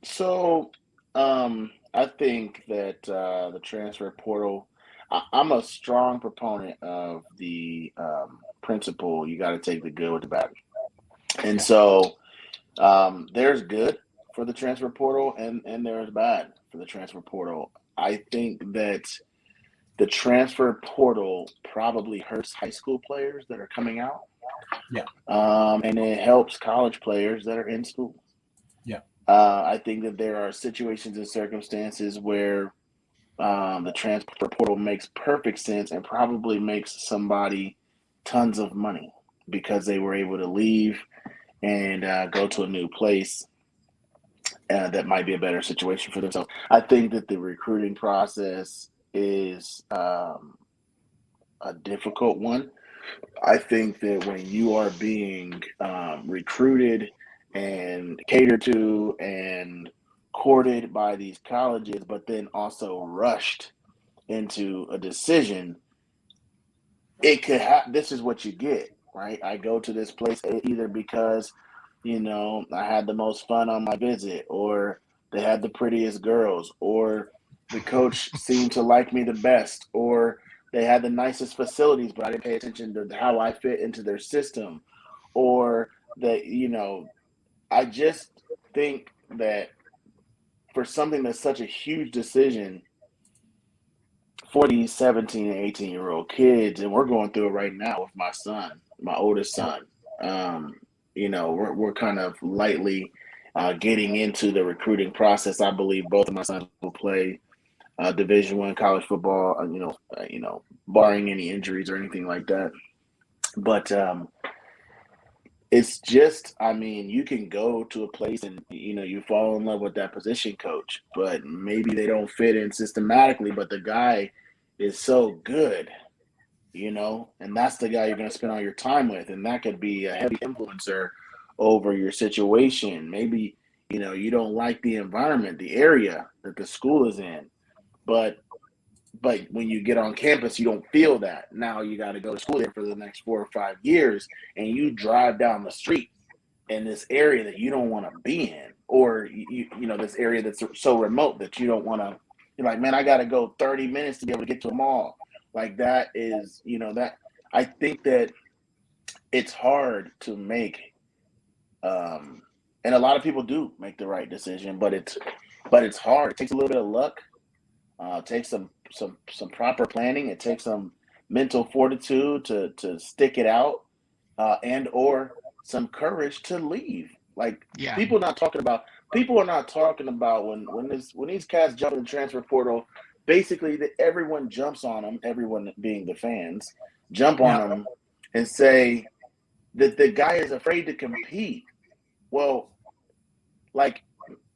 So, I think that the transfer portal. I'm a strong proponent of the principle. You got to take the good with the bad, and Yeah. so there's good for the transfer portal, and there's bad for the transfer portal. I think that the transfer portal probably hurts high school players that are coming out. Yeah. And it helps college players that are in school. Yeah. I think that there are situations and circumstances where the transfer portal makes perfect sense and probably makes somebody tons of money because they were able to leave and go to a new place that might be a better situation for themselves. I think that the recruiting process is a difficult one. I think that when you are being recruited and catered to and courted by these colleges, but then also rushed into a decision, it could this is what you get, right? I go to this place either because, I had the most fun on my visit, or they had the prettiest girls, or the coach seemed to like me the best, or they had the nicest facilities, but I didn't pay attention to how I fit into their system, or that, I just think that for something that's such a huge decision for these 17 and 18-year-old kids, and we're going through it right now with my son, my oldest son. We're kind of lightly getting into the recruiting process. I believe both of my sons will play Division I college football. Barring any injuries or anything like that. But it's just, I mean, you can go to a place and, you fall in love with that position coach, but maybe they don't fit in systematically, but the guy is so good, and that's the guy you're going to spend all your time with. And that could be a heavy influencer over your situation. Maybe, you don't like the environment, the area that the school is in, but when you get on campus, you don't feel that. Now you got to go to school there for the next 4 or 5 years, and you drive down the street in this area that you don't want to be in, or this area that's so remote that you don't want to. You're like, man, I got to go 30 minutes to be able to get to a mall. Like that is, that I think that it's hard to make, and a lot of people do make the right decision, but it's hard. It takes a little bit of luck. It takes some proper planning. It takes some mental fortitude to stick it out, and or some courage to leave. Like people are not talking about when these cats jump in the transfer portal. Basically, that everyone jumps on them. Everyone being the fans jump on them and say that the guy is afraid to compete. Well, like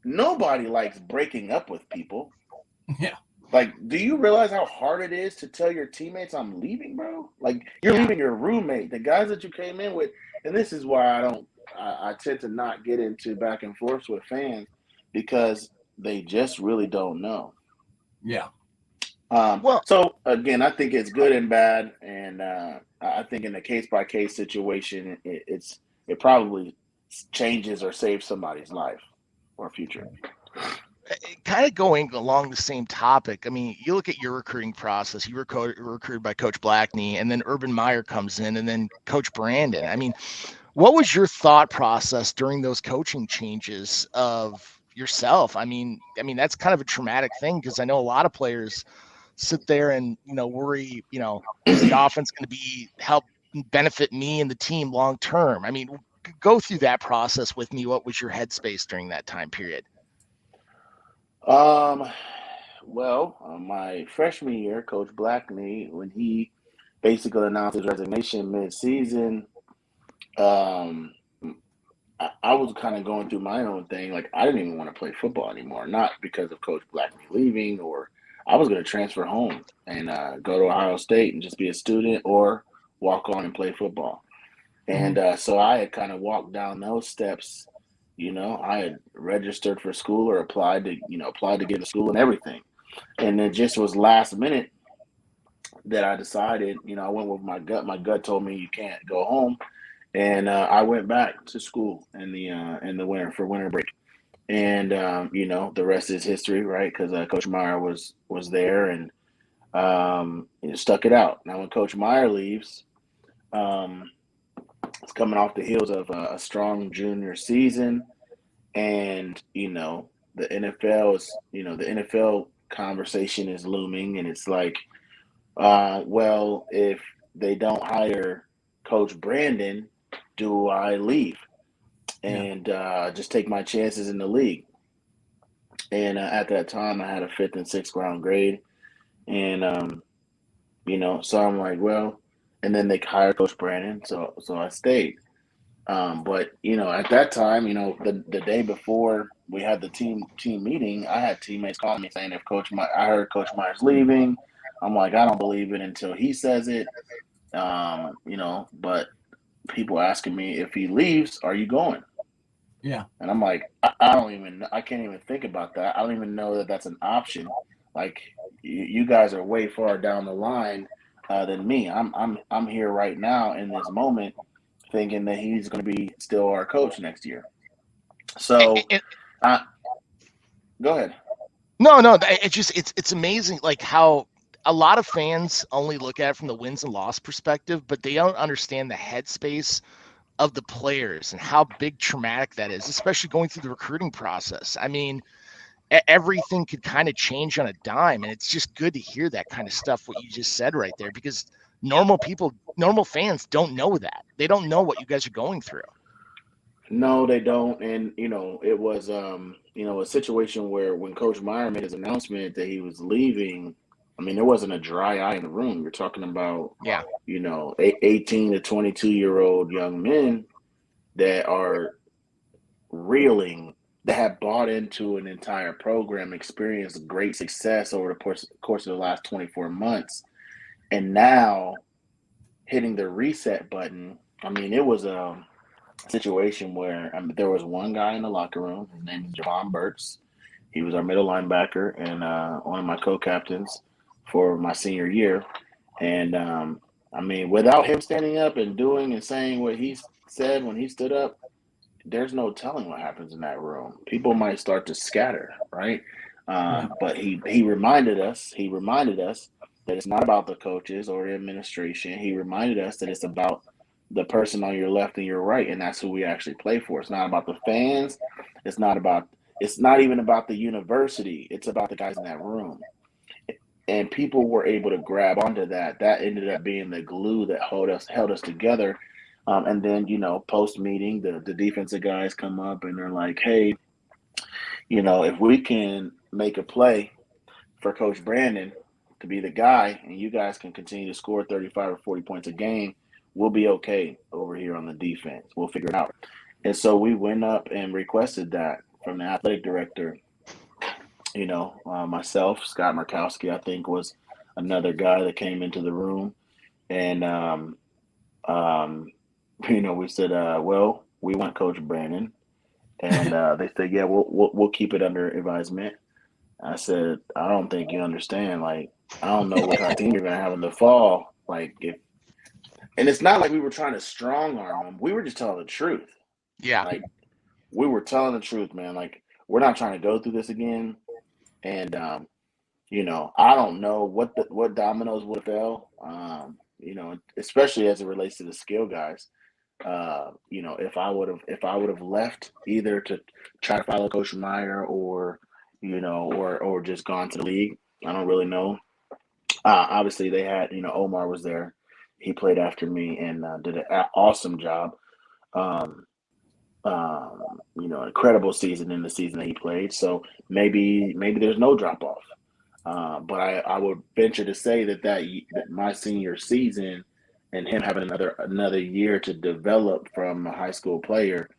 nobody likes breaking up with people. Yeah. Like, do you realize how hard it is to tell your teammates I'm leaving, bro? Like, you're leaving your roommate, the guys that you came in with. And this is why I tend to not get into back and forth with fans, because they just really don't know. Yeah. So again, I think it's good and bad, and I think in a case by case situation, it probably changes or saves somebody's life or future. Kind of going along the same topic. I mean, you look at your recruiting process. You were recruited by Coach Blackney, and then Urban Meyer comes in, and then Coach Brandon. I mean, what was your thought process during those coaching changes of yourself? I mean, that's kind of a traumatic thing, because I know a lot of players sit there and worry, is the offense going to help benefit me and the team long term? I mean, go through that process with me. What was your headspace during that time period? Well, my freshman year, Coach Blackney, when he basically announced his resignation mid-season, I was kind of going through my own thing. Like, I didn't even want to play football anymore, not because of Coach Blackney leaving, or I was going to transfer home and go to Ohio State and just be a student, or walk on and play football. And so I had kind of walked down those steps. I had registered for school, or applied to get to school and everything. And it just was last minute that I decided, I went with my gut. My gut told me you can't go home. And I went back to school in the winter for winter break. And the rest is history, right? Because Coach Meyer was there, and stuck it out. Now, when Coach Meyer leaves, um, it's coming off the heels of a strong junior season, and the NFL conversation is looming, and it's like, well, if they don't hire Coach Brandon, do I leave and just take my chances in the league? And at that time, I had a fifth and sixth round grade, and so I'm like, well, and then they hired Coach Brandon, so I stayed. But at that time, the day before we had the team meeting, I had teammates calling me saying, I heard Coach Meyer's leaving. I'm like, I don't believe it until he says it. But people asking me, if he leaves, are you going? Yeah. And I'm like, I can't even think about that. I don't even know that that's an option. Like, you guys are way far down the line than me. I'm here right now in this moment, thinking that he's going to be still our coach next year. So, And, uh, go ahead. no, it's amazing, like how a lot of fans only look at it from the wins and loss perspective, but they don't understand the headspace of the players and how big traumatic that is, especially going through the recruiting process. I mean, everything could kind of change on a dime, and it's just good to hear that kind of stuff, what you just said right there, because normal fans don't know that. They don't know what you guys are going through. No, they don't. And it was a situation where when Coach Meyer made his announcement that he was leaving, I mean, there wasn't a dry eye in the room. You're talking about, Yeah. 18 to 22-year-old young men that are reeling, that have bought into an entire program, experienced great success over the course of the last 24 months, and now hitting the reset button. I mean, it was a situation where there was one guy in the locker room. His name is Javon Burks. He was our middle linebacker and one of my co-captains for my senior year. And I mean, without him standing up and doing and saying what he said when he stood up, there's no telling what happens in that room. People might start to scatter, right? But he reminded us. He reminded us that it's not about the coaches or the administration. He reminded us that it's about the person on your left and your right, and that's who we actually play for. It's not about the fans. It's not about. It's not even about the university. It's about the guys in that room. And people were able to grab onto that. That ended up being the glue that held us together. And then, post meeting, the defensive guys come up and they're like, hey, if we can make a play for Coach Brandon to be the guy, and you guys can continue to score 35 or 40 points a game, we'll be okay over here on the defense. We'll figure it out. And so we went up and requested that from the athletic director. Myself, Scott Markowski, I think, was another guy that came into the room. And, um, we said, well, we want Coach Brandon. And they said, yeah, we'll keep it under advisement. I said, I don't think you understand. Like, I don't know what kind of team you're going to have in the fall. And it's not like we were trying to strong arm them. We were just telling the truth. Yeah. Like, we were telling the truth, man. Like, we're not trying to go through this again. And, I don't know what dominoes would have fell, especially as it relates to the skill guys. If I would have left either to try to follow Coach Meyer or just gone to the league, I don't really know. Obviously, they had Omar was there. He played after me and did an awesome job. Um, incredible season in the season that he played. So maybe there's no drop off. But I would venture to say that my senior season and him having another year to develop from a high school player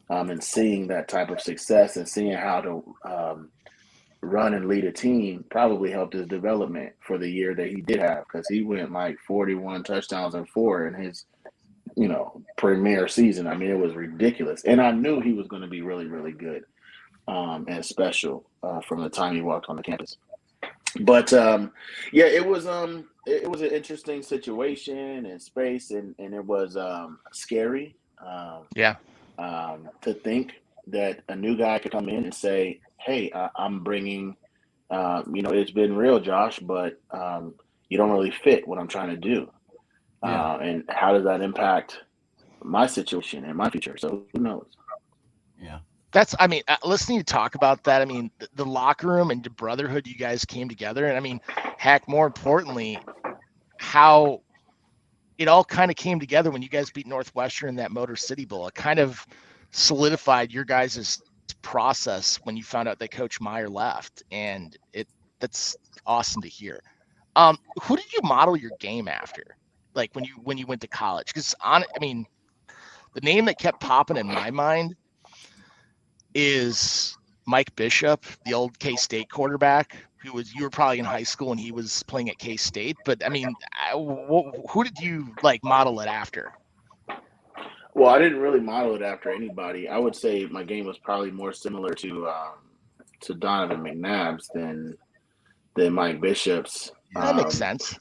and seeing that type of success and seeing how to run and lead a team probably helped his development for the year that he did have, because he went like 41 touchdowns and 4 in his premier season. I mean, it was ridiculous, and I knew he was going to be really, really good and special from the time he walked on the campus. But yeah, it was an interesting situation and space, and it was scary Yeah. to think that a new guy could come in and say, "Hey, I'm bringing, it's been real, Josh, but you don't really fit what I'm trying to do." Yeah. And how does that impact my situation and my future? So who knows? Yeah. I mean, listening to you talk about that, I mean, the locker room and the brotherhood you guys came together. And I mean, heck, more importantly, how it all kind of came together when you guys beat Northwestern in that Motor City Bowl. It kind of solidified your guys' process when you found out that Coach Meyer left. And that's awesome to hear. Who did you model your game after? Like when you went to college? Because I mean, the name that kept popping in my mind is Mike Bishop, the old K-State quarterback, you were probably in high school and he was playing at K-State. But I mean, who did you like model it after? Well, I didn't really model it after anybody. I would say my game was probably more similar to Donovan McNabb's than Mike Bishop's. That makes sense.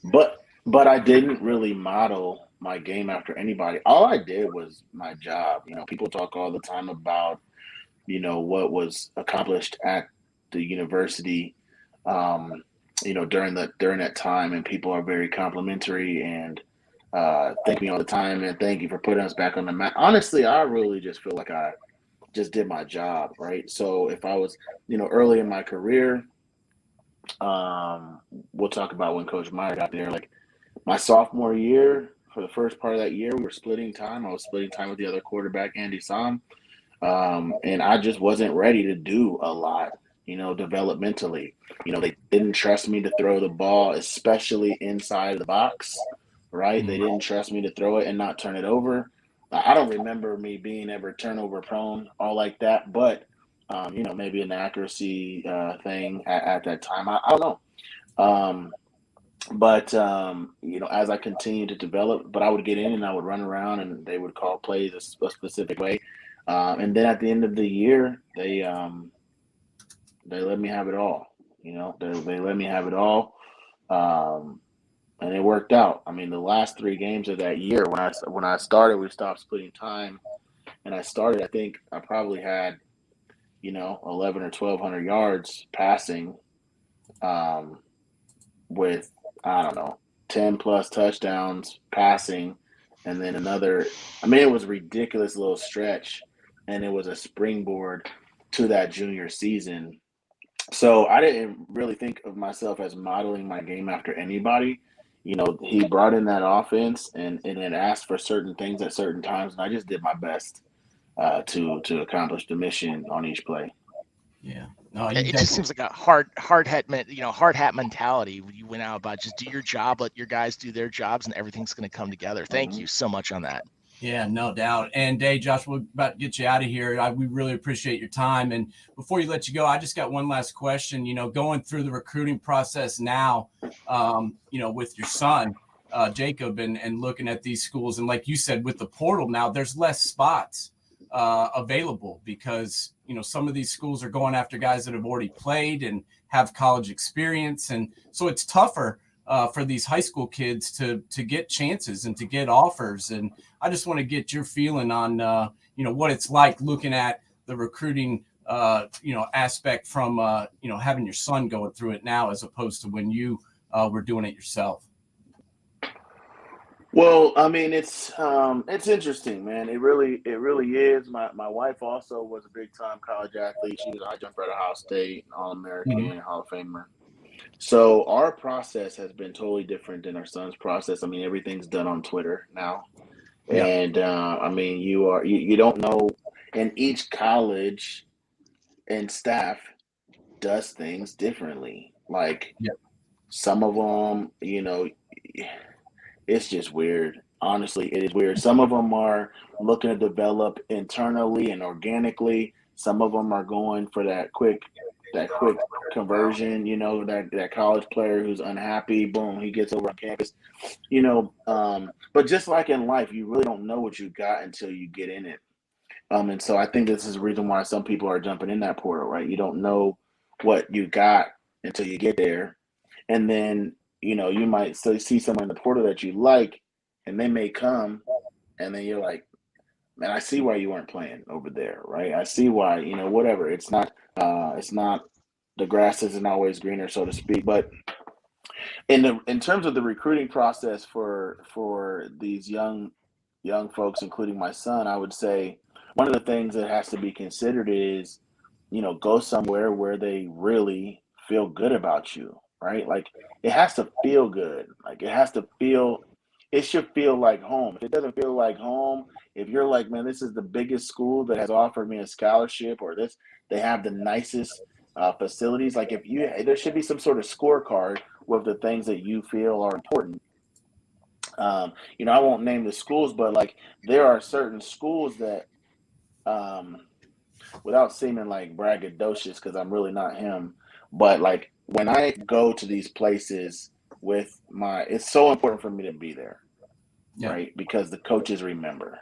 But I didn't really model my game after anybody. All I did was my job. People talk all the time about what was accomplished at the university. During that time, and people are very complimentary and thank me all the time, and thank you for putting us back on the map. Honestly, I really just feel like I just did my job, right? So if I was, early in my career, we'll talk about when Coach Meyer got there. Like my sophomore year, for the first part of that year, we were splitting time. I was splitting time with the other quarterback, Andy Sam, and I just wasn't ready to do a lot, developmentally. They didn't trust me to throw the ball, especially inside the box, right? They didn't trust me to throw it and not turn it over. I don't remember me being ever turnover prone all like that, but maybe an accuracy thing at that time. I don't know. But as I continued to develop, but I would get in and I would run around and they would call plays a specific way. And then at the end of the year, they let me have it all. They let me have it all, and it worked out. I mean, the last 3 games of that year, when I started, we stopped splitting time, and I started. I think I probably had 11 or 1,200 yards passing, with I don't know 10 plus touchdowns passing, and then another. I mean, it was a ridiculous little stretch, and it was a springboard to that junior season. So I didn't really think of myself as modeling my game after anybody. He brought in that offense and it asked for certain things at certain times, and I just did my best to accomplish the mission on each play. Yeah. No, It just seems like a hard hat mentality. You went out about just do your job, let your guys do their jobs, and everything's going to come together. Thank you so much on that. Yeah, no doubt. And Dave, Josh, we're about to get you out of here. We really appreciate your time. And before you let you go, I just got one last question. Going through the recruiting process now, with your son, Jacob, and looking at these schools, and like you said, with the portal now, there's less spots available because some of these schools are going after guys that have already played and have college experience, and so it's tougher for these high school kids to get chances and to get offers. And I just want to get your feeling on what it's like looking at the recruiting aspect from having your son going through it now as opposed to when you were doing it yourself. Well, I mean, it's interesting, man. It really is. My wife also was a big time college athlete. She was a high jumper at Ohio State, All-American, Hall of Famer. So our process has been totally different than our son's process. I mean, everything's done on Twitter now, and I mean, you don't know, and each college and staff does things differently. Like some of them, it's just weird. Honestly, it is weird. Some of them are looking to develop internally and organically. Some of them are going for that quick conversion. That college player who's unhappy, boom, he gets over on campus. But just like in life, you really don't know what you got until you get in it. And so I think this is the reason why some people are jumping in that portal, right? You don't know what you got until you get there. And then, you might still see someone in the portal that you like, and they may come, and then you're like, man, I see why you weren't playing over there, right? I see why, whatever. It's not the grass isn't always greener, so to speak. But in terms of the recruiting process for these young folks, including my son, I would say one of the things that has to be considered is, go somewhere where they really feel good about you, right? Like it has to feel good. Like it should feel like home. If it doesn't feel like home, if you're like, man, this is the biggest school that has offered me a scholarship, or they have the nicest facilities. Like there should be some sort of scorecard with the things that you feel are important. I won't name the schools, but like there are certain schools that, um, without seeming like braggadocious, because I'm really not him, but like when I go to these places it's so important for me to be there, Yeah. right? Because the coaches remember.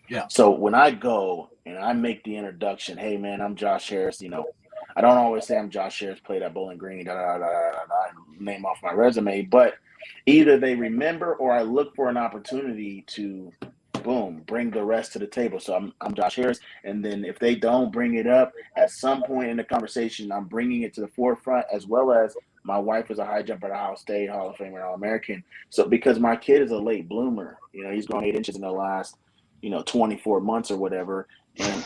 Yeah. So when I go and I make the introduction, hey man, I'm Josh Harris. I don't always say I'm Josh Harris, played at Bowling Green, name off my resume, but either they remember or I look for an opportunity to, boom, bring the rest to the table. So I'm Josh Harris, and then if they don't bring it up at some point in the conversation, I'm bringing it to the forefront, as well as my wife is a high jumper at Ohio State, Hall of Famer, All-American. So because my kid is a late bloomer, he's grown 8 inches in the last 24 months or whatever, and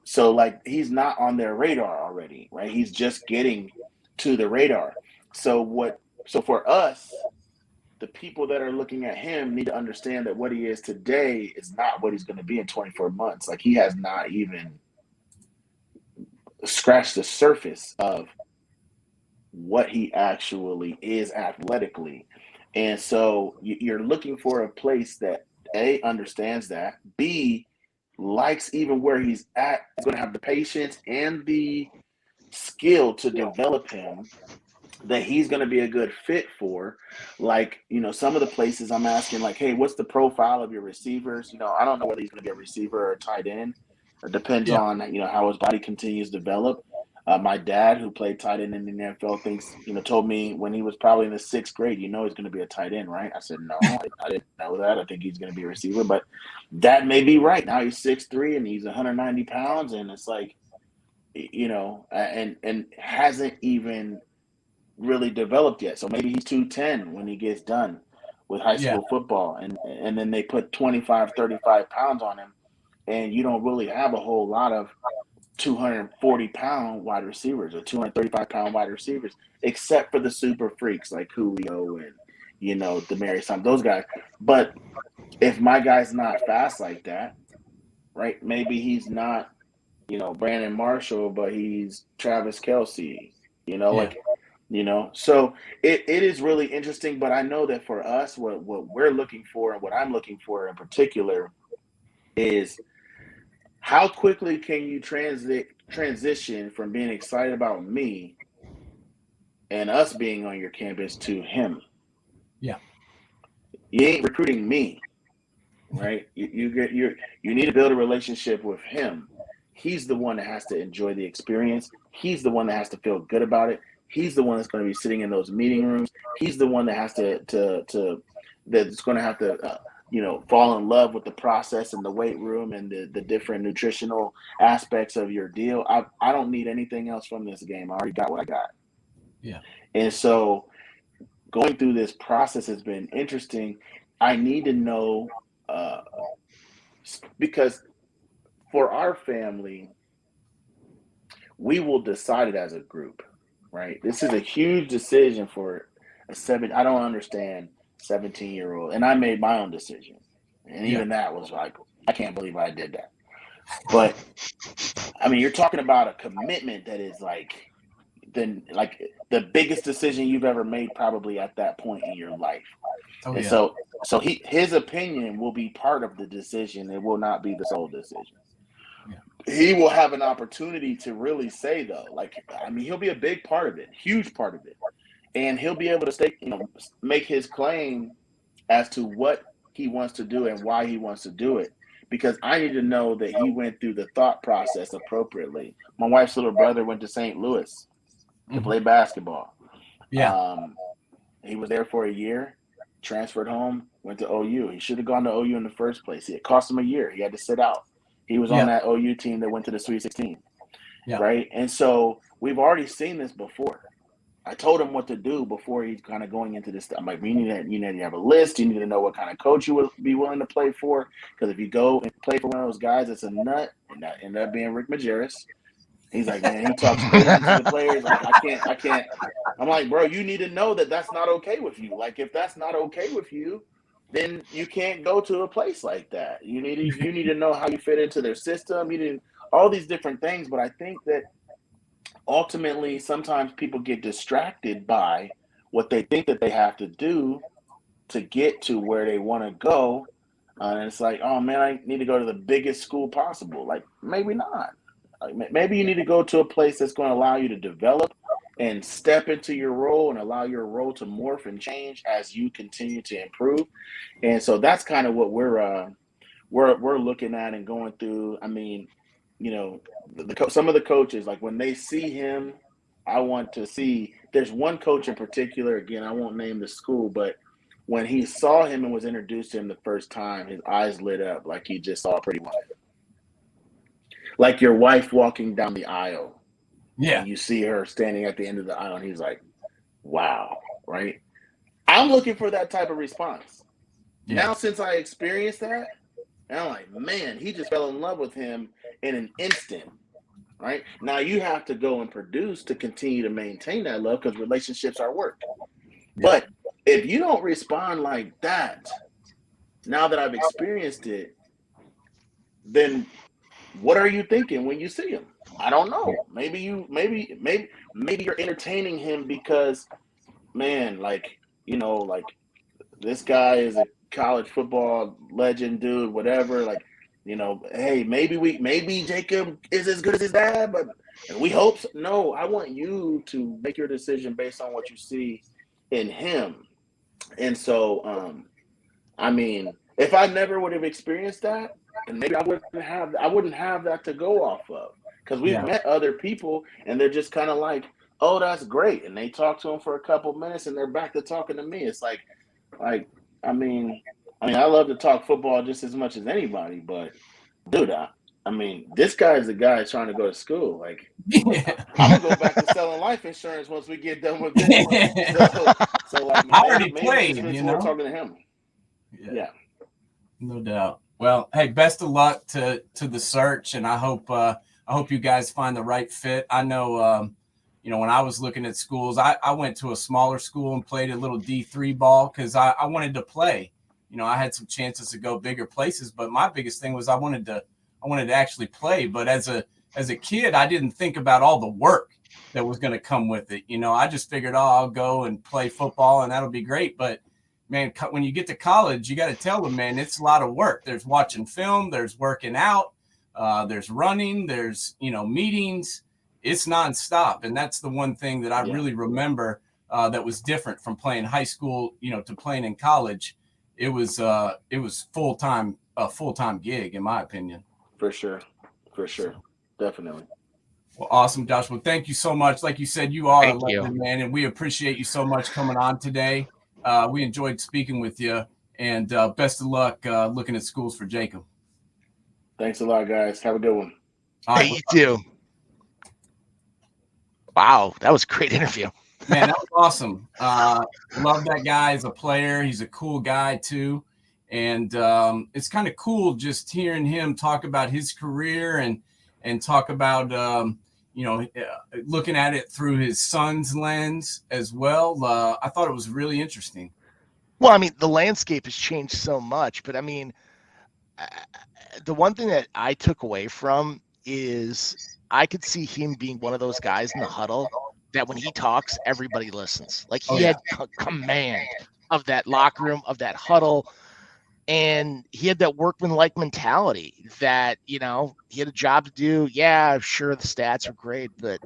so like he's not on their radar already, right? He's just getting to the radar. So for us, the people that are looking at him need to understand that what he is today is not what he's going to be in 24 months. Like he has not even scratched the surface of what he actually is athletically. And so you're looking for a place that A, understands that, B, likes even where he's at, is going to have the patience and the skill to develop him, that he's going to be a good fit for. Like, some of the places I'm asking, like, hey, what's the profile of your receivers? I don't know whether he's going to be a receiver or a tight end. It depends Yeah. on, how his body continues to develop. My dad, who played tight end in the NFL, told me when he was probably in the 6th grade, he's going to be a tight end, right? I said, no, I didn't know that. I think he's going to be a receiver, but that may be right. Now he's 6'3" and he's 190 pounds, and it's like, and hasn't even really developed yet. So maybe he's 210 when he gets done with high Yeah. school football, and then they put 25, 35 pounds on him, and you don't really have a whole lot of 240-pound wide receivers or 235-pound wide receivers, except for the super freaks like Julio and Demaryius Thomas, those guys. But if my guy's not fast like that, right? Maybe he's not Brandon Marshall, but he's Travis Kelce. Yeah. So it is really interesting. But I know that for us, what we're looking for and what I'm looking for in particular is how quickly can you transition from being excited about me and us being on your campus to him. Yeah. You ain't recruiting me, right? You need to build a relationship with him. He's the one that has to enjoy the experience. He's the one that has to feel good about it. He's the one that's going to be sitting in those meeting rooms. He's the one that has that's going to have to fall in love with the process and the weight room and the different nutritional aspects of your deal. I don't need anything else from this game. I already got what I got. Yeah. And so going through this process has been interesting. I need to know, because for our family, we will decide it as a group, right? This is a huge decision for I don't understand 17-year-old. And I made my own decision. And even that was like, I can't believe I did that. But I mean, you're talking about a commitment that is like the biggest decision you've ever made probably at that point in your life. Oh, And yeah. so his opinion will be part of the decision. It will not be the sole decision. Yeah. He will have an opportunity to really say, though, like, I mean, he'll be a big part of it, huge part of it. And he'll be able to stay, make his claim as to what he wants to do and why he wants to do it. Because I need to know that he went through the thought process appropriately. My wife's little brother went to St. Louis to play basketball. Yeah. He was there for a year, transferred home, went to OU. He should have gone to OU in the first place. It cost him a year. He had to sit out. He was on that OU team that went to the Sweet 16, right? And so we've already seen this before. I told him what to do before he's kind of going into this. I'm like, you need to have a list. You need to know what kind of coach you would be willing to play for. Because if you go and play for one of those guys that's a nut, and that ended up being Rick Majerus, he's like, man, he talks crazy to the players. Like, I can't. I'm like, bro, you need to know that that's not okay with you. Like, if that's not okay with you, then you can't go to a place like that. You need to know how you fit into their system. You need all these different things. But I think that ultimately, sometimes people get distracted by what they think that they have to do to get to where they want to go. And it's like, oh, man, I need to go to the biggest school possible. Like, maybe not. Like, maybe you need to go to a place that's going to allow you to develop and step into your role and allow your role to morph and change as you continue to improve. And so that's kind of what we're looking at and going through. I mean, some of the coaches, like when they see him, I want to see. There's one coach in particular. Again, I won't name the school, but when he saw him and was introduced to him the first time, his eyes lit up like he just saw a pretty wife. Like your wife walking down the aisle. Yeah. And you see her standing at the end of the aisle, and he's like, wow, right? I'm looking for that type of response. Yeah. Now, since I experienced that, and I'm like, man, he just fell in love with him in an instant, right? Now you have to go and produce to continue to maintain that love because relationships are work. Yeah. But if you don't respond like that, now that I've experienced it, then what are you thinking when you see him? I don't know. Maybe you're entertaining him because, man, like this guy is a college football legend, dude, whatever. Like, hey, maybe Jacob is as good as his dad, but we hope so. No, I want you to make your decision based on what you see in him. And so, I mean, if I never would have experienced that, and maybe I wouldn't have that to go off of. Because we've met other people and they're just kind of like, oh, that's great. And they talk to them for a couple minutes and they're back to talking to me. It's like, I mean, I love to talk football just as much as anybody, but dude, I mean, this guy is the guy trying to go to school. Like, I'm gonna go back to selling life insurance once we get done with this. So like, I already played, more talking to him. Yeah. No doubt. Well, hey, best of luck to the search, and I hope you guys find the right fit. I know, when I was looking at schools, I went to a smaller school and played a little D3 ball because I wanted to play. I had some chances to go bigger places, but my biggest thing was I wanted to actually play. But as a kid, I didn't think about all the work that was going to come with it. I just figured, I'll go and play football and that'll be great. But man, when you get to college, you got to tell them, man, it's a lot of work. There's watching film, there's working out, there's running, there's, meetings. It's nonstop. And that's the one thing that I really remember that was different from playing high school, to playing in college. It was a full-time gig, in my opinion. For sure. Definitely. Well, awesome, Josh. Well, thank you so much. Like you said, you are a legend, man, and we appreciate you so much coming on today. We enjoyed speaking with you, and best of luck looking at schools for Jacob. Thanks a lot, guys. Have a good one. Hey, you too. Wow, that was a great interview. Man, that was awesome. Love that guy as a player. He's a cool guy too, and it's kind of cool just hearing him talk about his career and talk about looking at it through his son's lens as well. I thought it was really interesting. Well, I mean, the landscape has changed so much, but I mean, the one thing that I took away from is I could see him being one of those guys in the huddle that when he talks, everybody listens. Like he had command of that locker room, of that huddle. And he had that workman-like mentality that, he had a job to do. Yeah, sure, the stats are great, but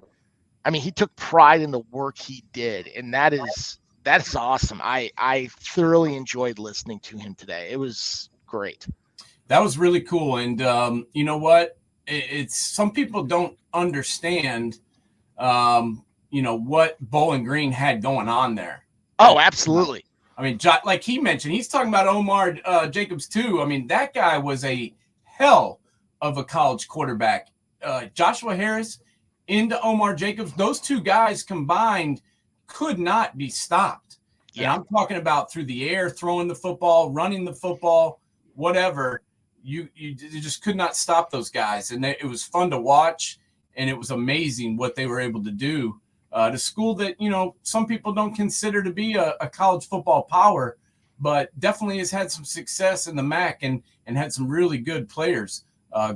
I mean, he took pride in the work he did, and that is awesome. I thoroughly enjoyed listening to him today. It was great. That was really cool. And you know what? It's some people don't understand, what Bowling Green had going on there. Oh, absolutely. I mean, like he mentioned, he's talking about Omar Jacobs too. I mean, that guy was a hell of a college quarterback. Joshua Harris into Omar Jacobs, those two guys combined could not be stopped. Yeah. And I'm talking about through the air, throwing the football, running the football, whatever. You just could not stop those guys. And it was fun to watch, and it was amazing what they were able to do. The school that, some people don't consider to be a college football power, but definitely has had some success in the MAC and had some really good players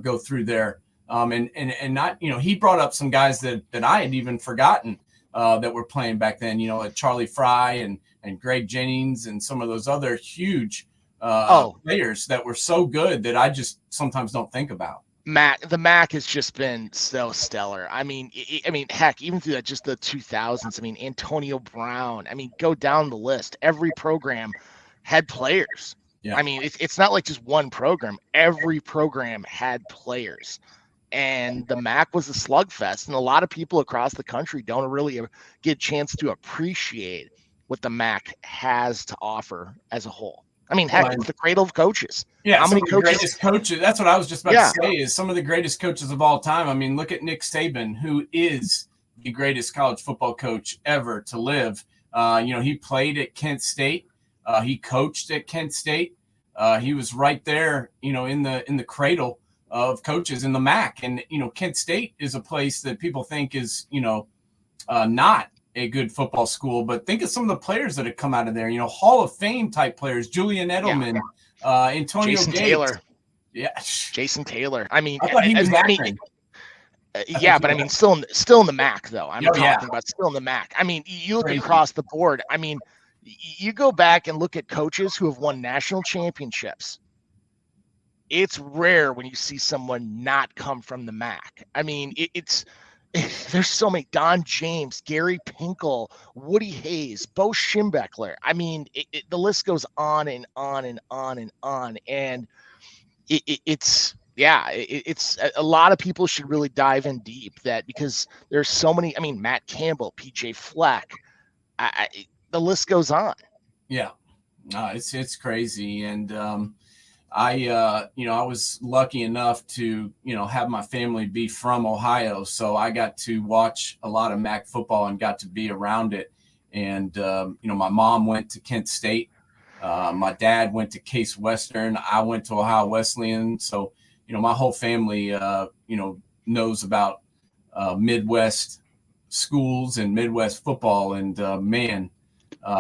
go through there. And not, he brought up some guys that I had even forgotten that were playing back then, like Charlie Fry and Greg Jennings and some of those other huge players that were so good that I just sometimes don't think about. The MAC has just been so stellar. I mean, heck, even through just the 2000s. I mean, Antonio Brown. I mean, go down the list. Every program had players. Yeah. I mean, it's not like just one program. Every program had players, and the MAC was a slugfest. And a lot of people across the country don't really get a chance to appreciate what the MAC has to offer as a whole. I mean, heck, it's the cradle of coaches. Yeah, how many greatest coaches? That's what I was just about to say. Is some of the greatest coaches of all time. I mean, look at Nick Saban, who is the greatest college football coach ever to live. He played at Kent State. He coached at Kent State. He was right there, in the cradle of coaches in the MAC. And Kent State is a place that people think is not a good football school, but think of some of the players that have come out of there, Hall of Fame type players, Julian Edelman, Antonio Jason Gates. Taylor. Yeah. Jason Taylor. I mean, I thought he was still in the MAC though. I'm talking about still in the MAC. I mean, you look across the board. I mean, you go back and look at coaches who have won national championships. It's rare when you see someone not come from the MAC. I mean, there's so many. Don James, Gary Pinkel, Woody Hayes, Bo Schembechler. I mean, the list goes on and on and on and on. And it's a lot of people should really dive in deep because there's so many. I mean, Matt Campbell, PJ Fleck. The list goes on. Yeah, it's crazy. And I was lucky enough to, have my family be from Ohio. So I got to watch a lot of MAC football and got to be around it. And, my mom went to Kent State. My dad went to Case Western. I went to Ohio Wesleyan. So, my whole family, knows about Midwest schools and Midwest football. And,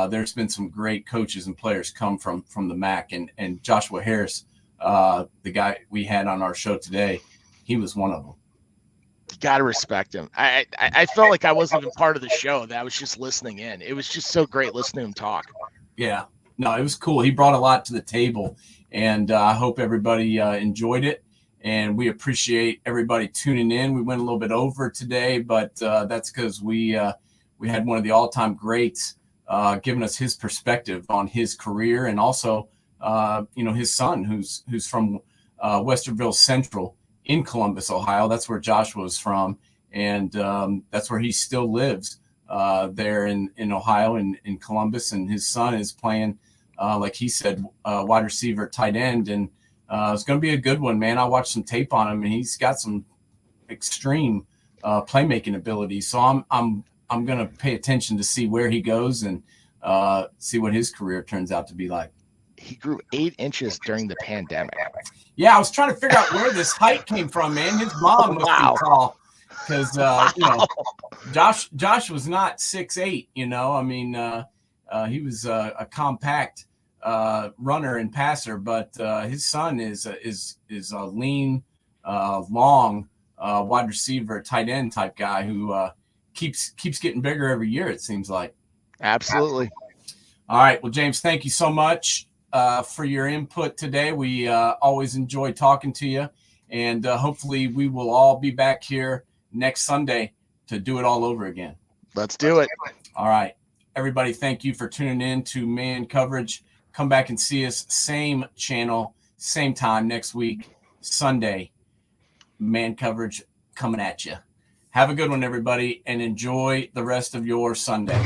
there's been some great coaches and players come from the MAC, and Joshua Harris, the guy we had on our show today, he was one of them. You got to respect him. I felt like I wasn't even part of the show, that I was just listening in. It was just so great listening to him talk. Yeah, no, it was cool. He brought a lot to the table, and I hope everybody enjoyed it. And we appreciate everybody tuning in. We went a little bit over today, but that's because we had one of the all-time greats giving us his perspective on his career, and also, his son, who's from Westerville Central in Columbus, Ohio. That's where Joshua's from, and that's where he still lives there in Ohio, in Columbus. And his son is playing, like he said, wide receiver, tight end, and it's going to be a good one, man. I watched some tape on him, and he's got some extreme playmaking ability. So I'm going to pay attention to see where he goes and see what his career turns out to be like. He grew 8 inches during the pandemic. Yeah, I was trying to figure out where this height came from, man. His mom must be tall because, Josh was not 6'8", I mean, he was a compact runner and passer, but his son is a lean, long wide receiver, tight end type guy who keeps getting bigger every year, it seems like. Absolutely. All right. Well, James, thank you so much for your input today. We always enjoy talking to you, and hopefully we will all be back here next Sunday to do it all over again. Let's do it. All right. Everybody, thank you for tuning in to Man Coverage. Come back and see us, same channel, same time next week, Sunday. Man Coverage coming at you. Have a good one, everybody, and enjoy the rest of your Sunday.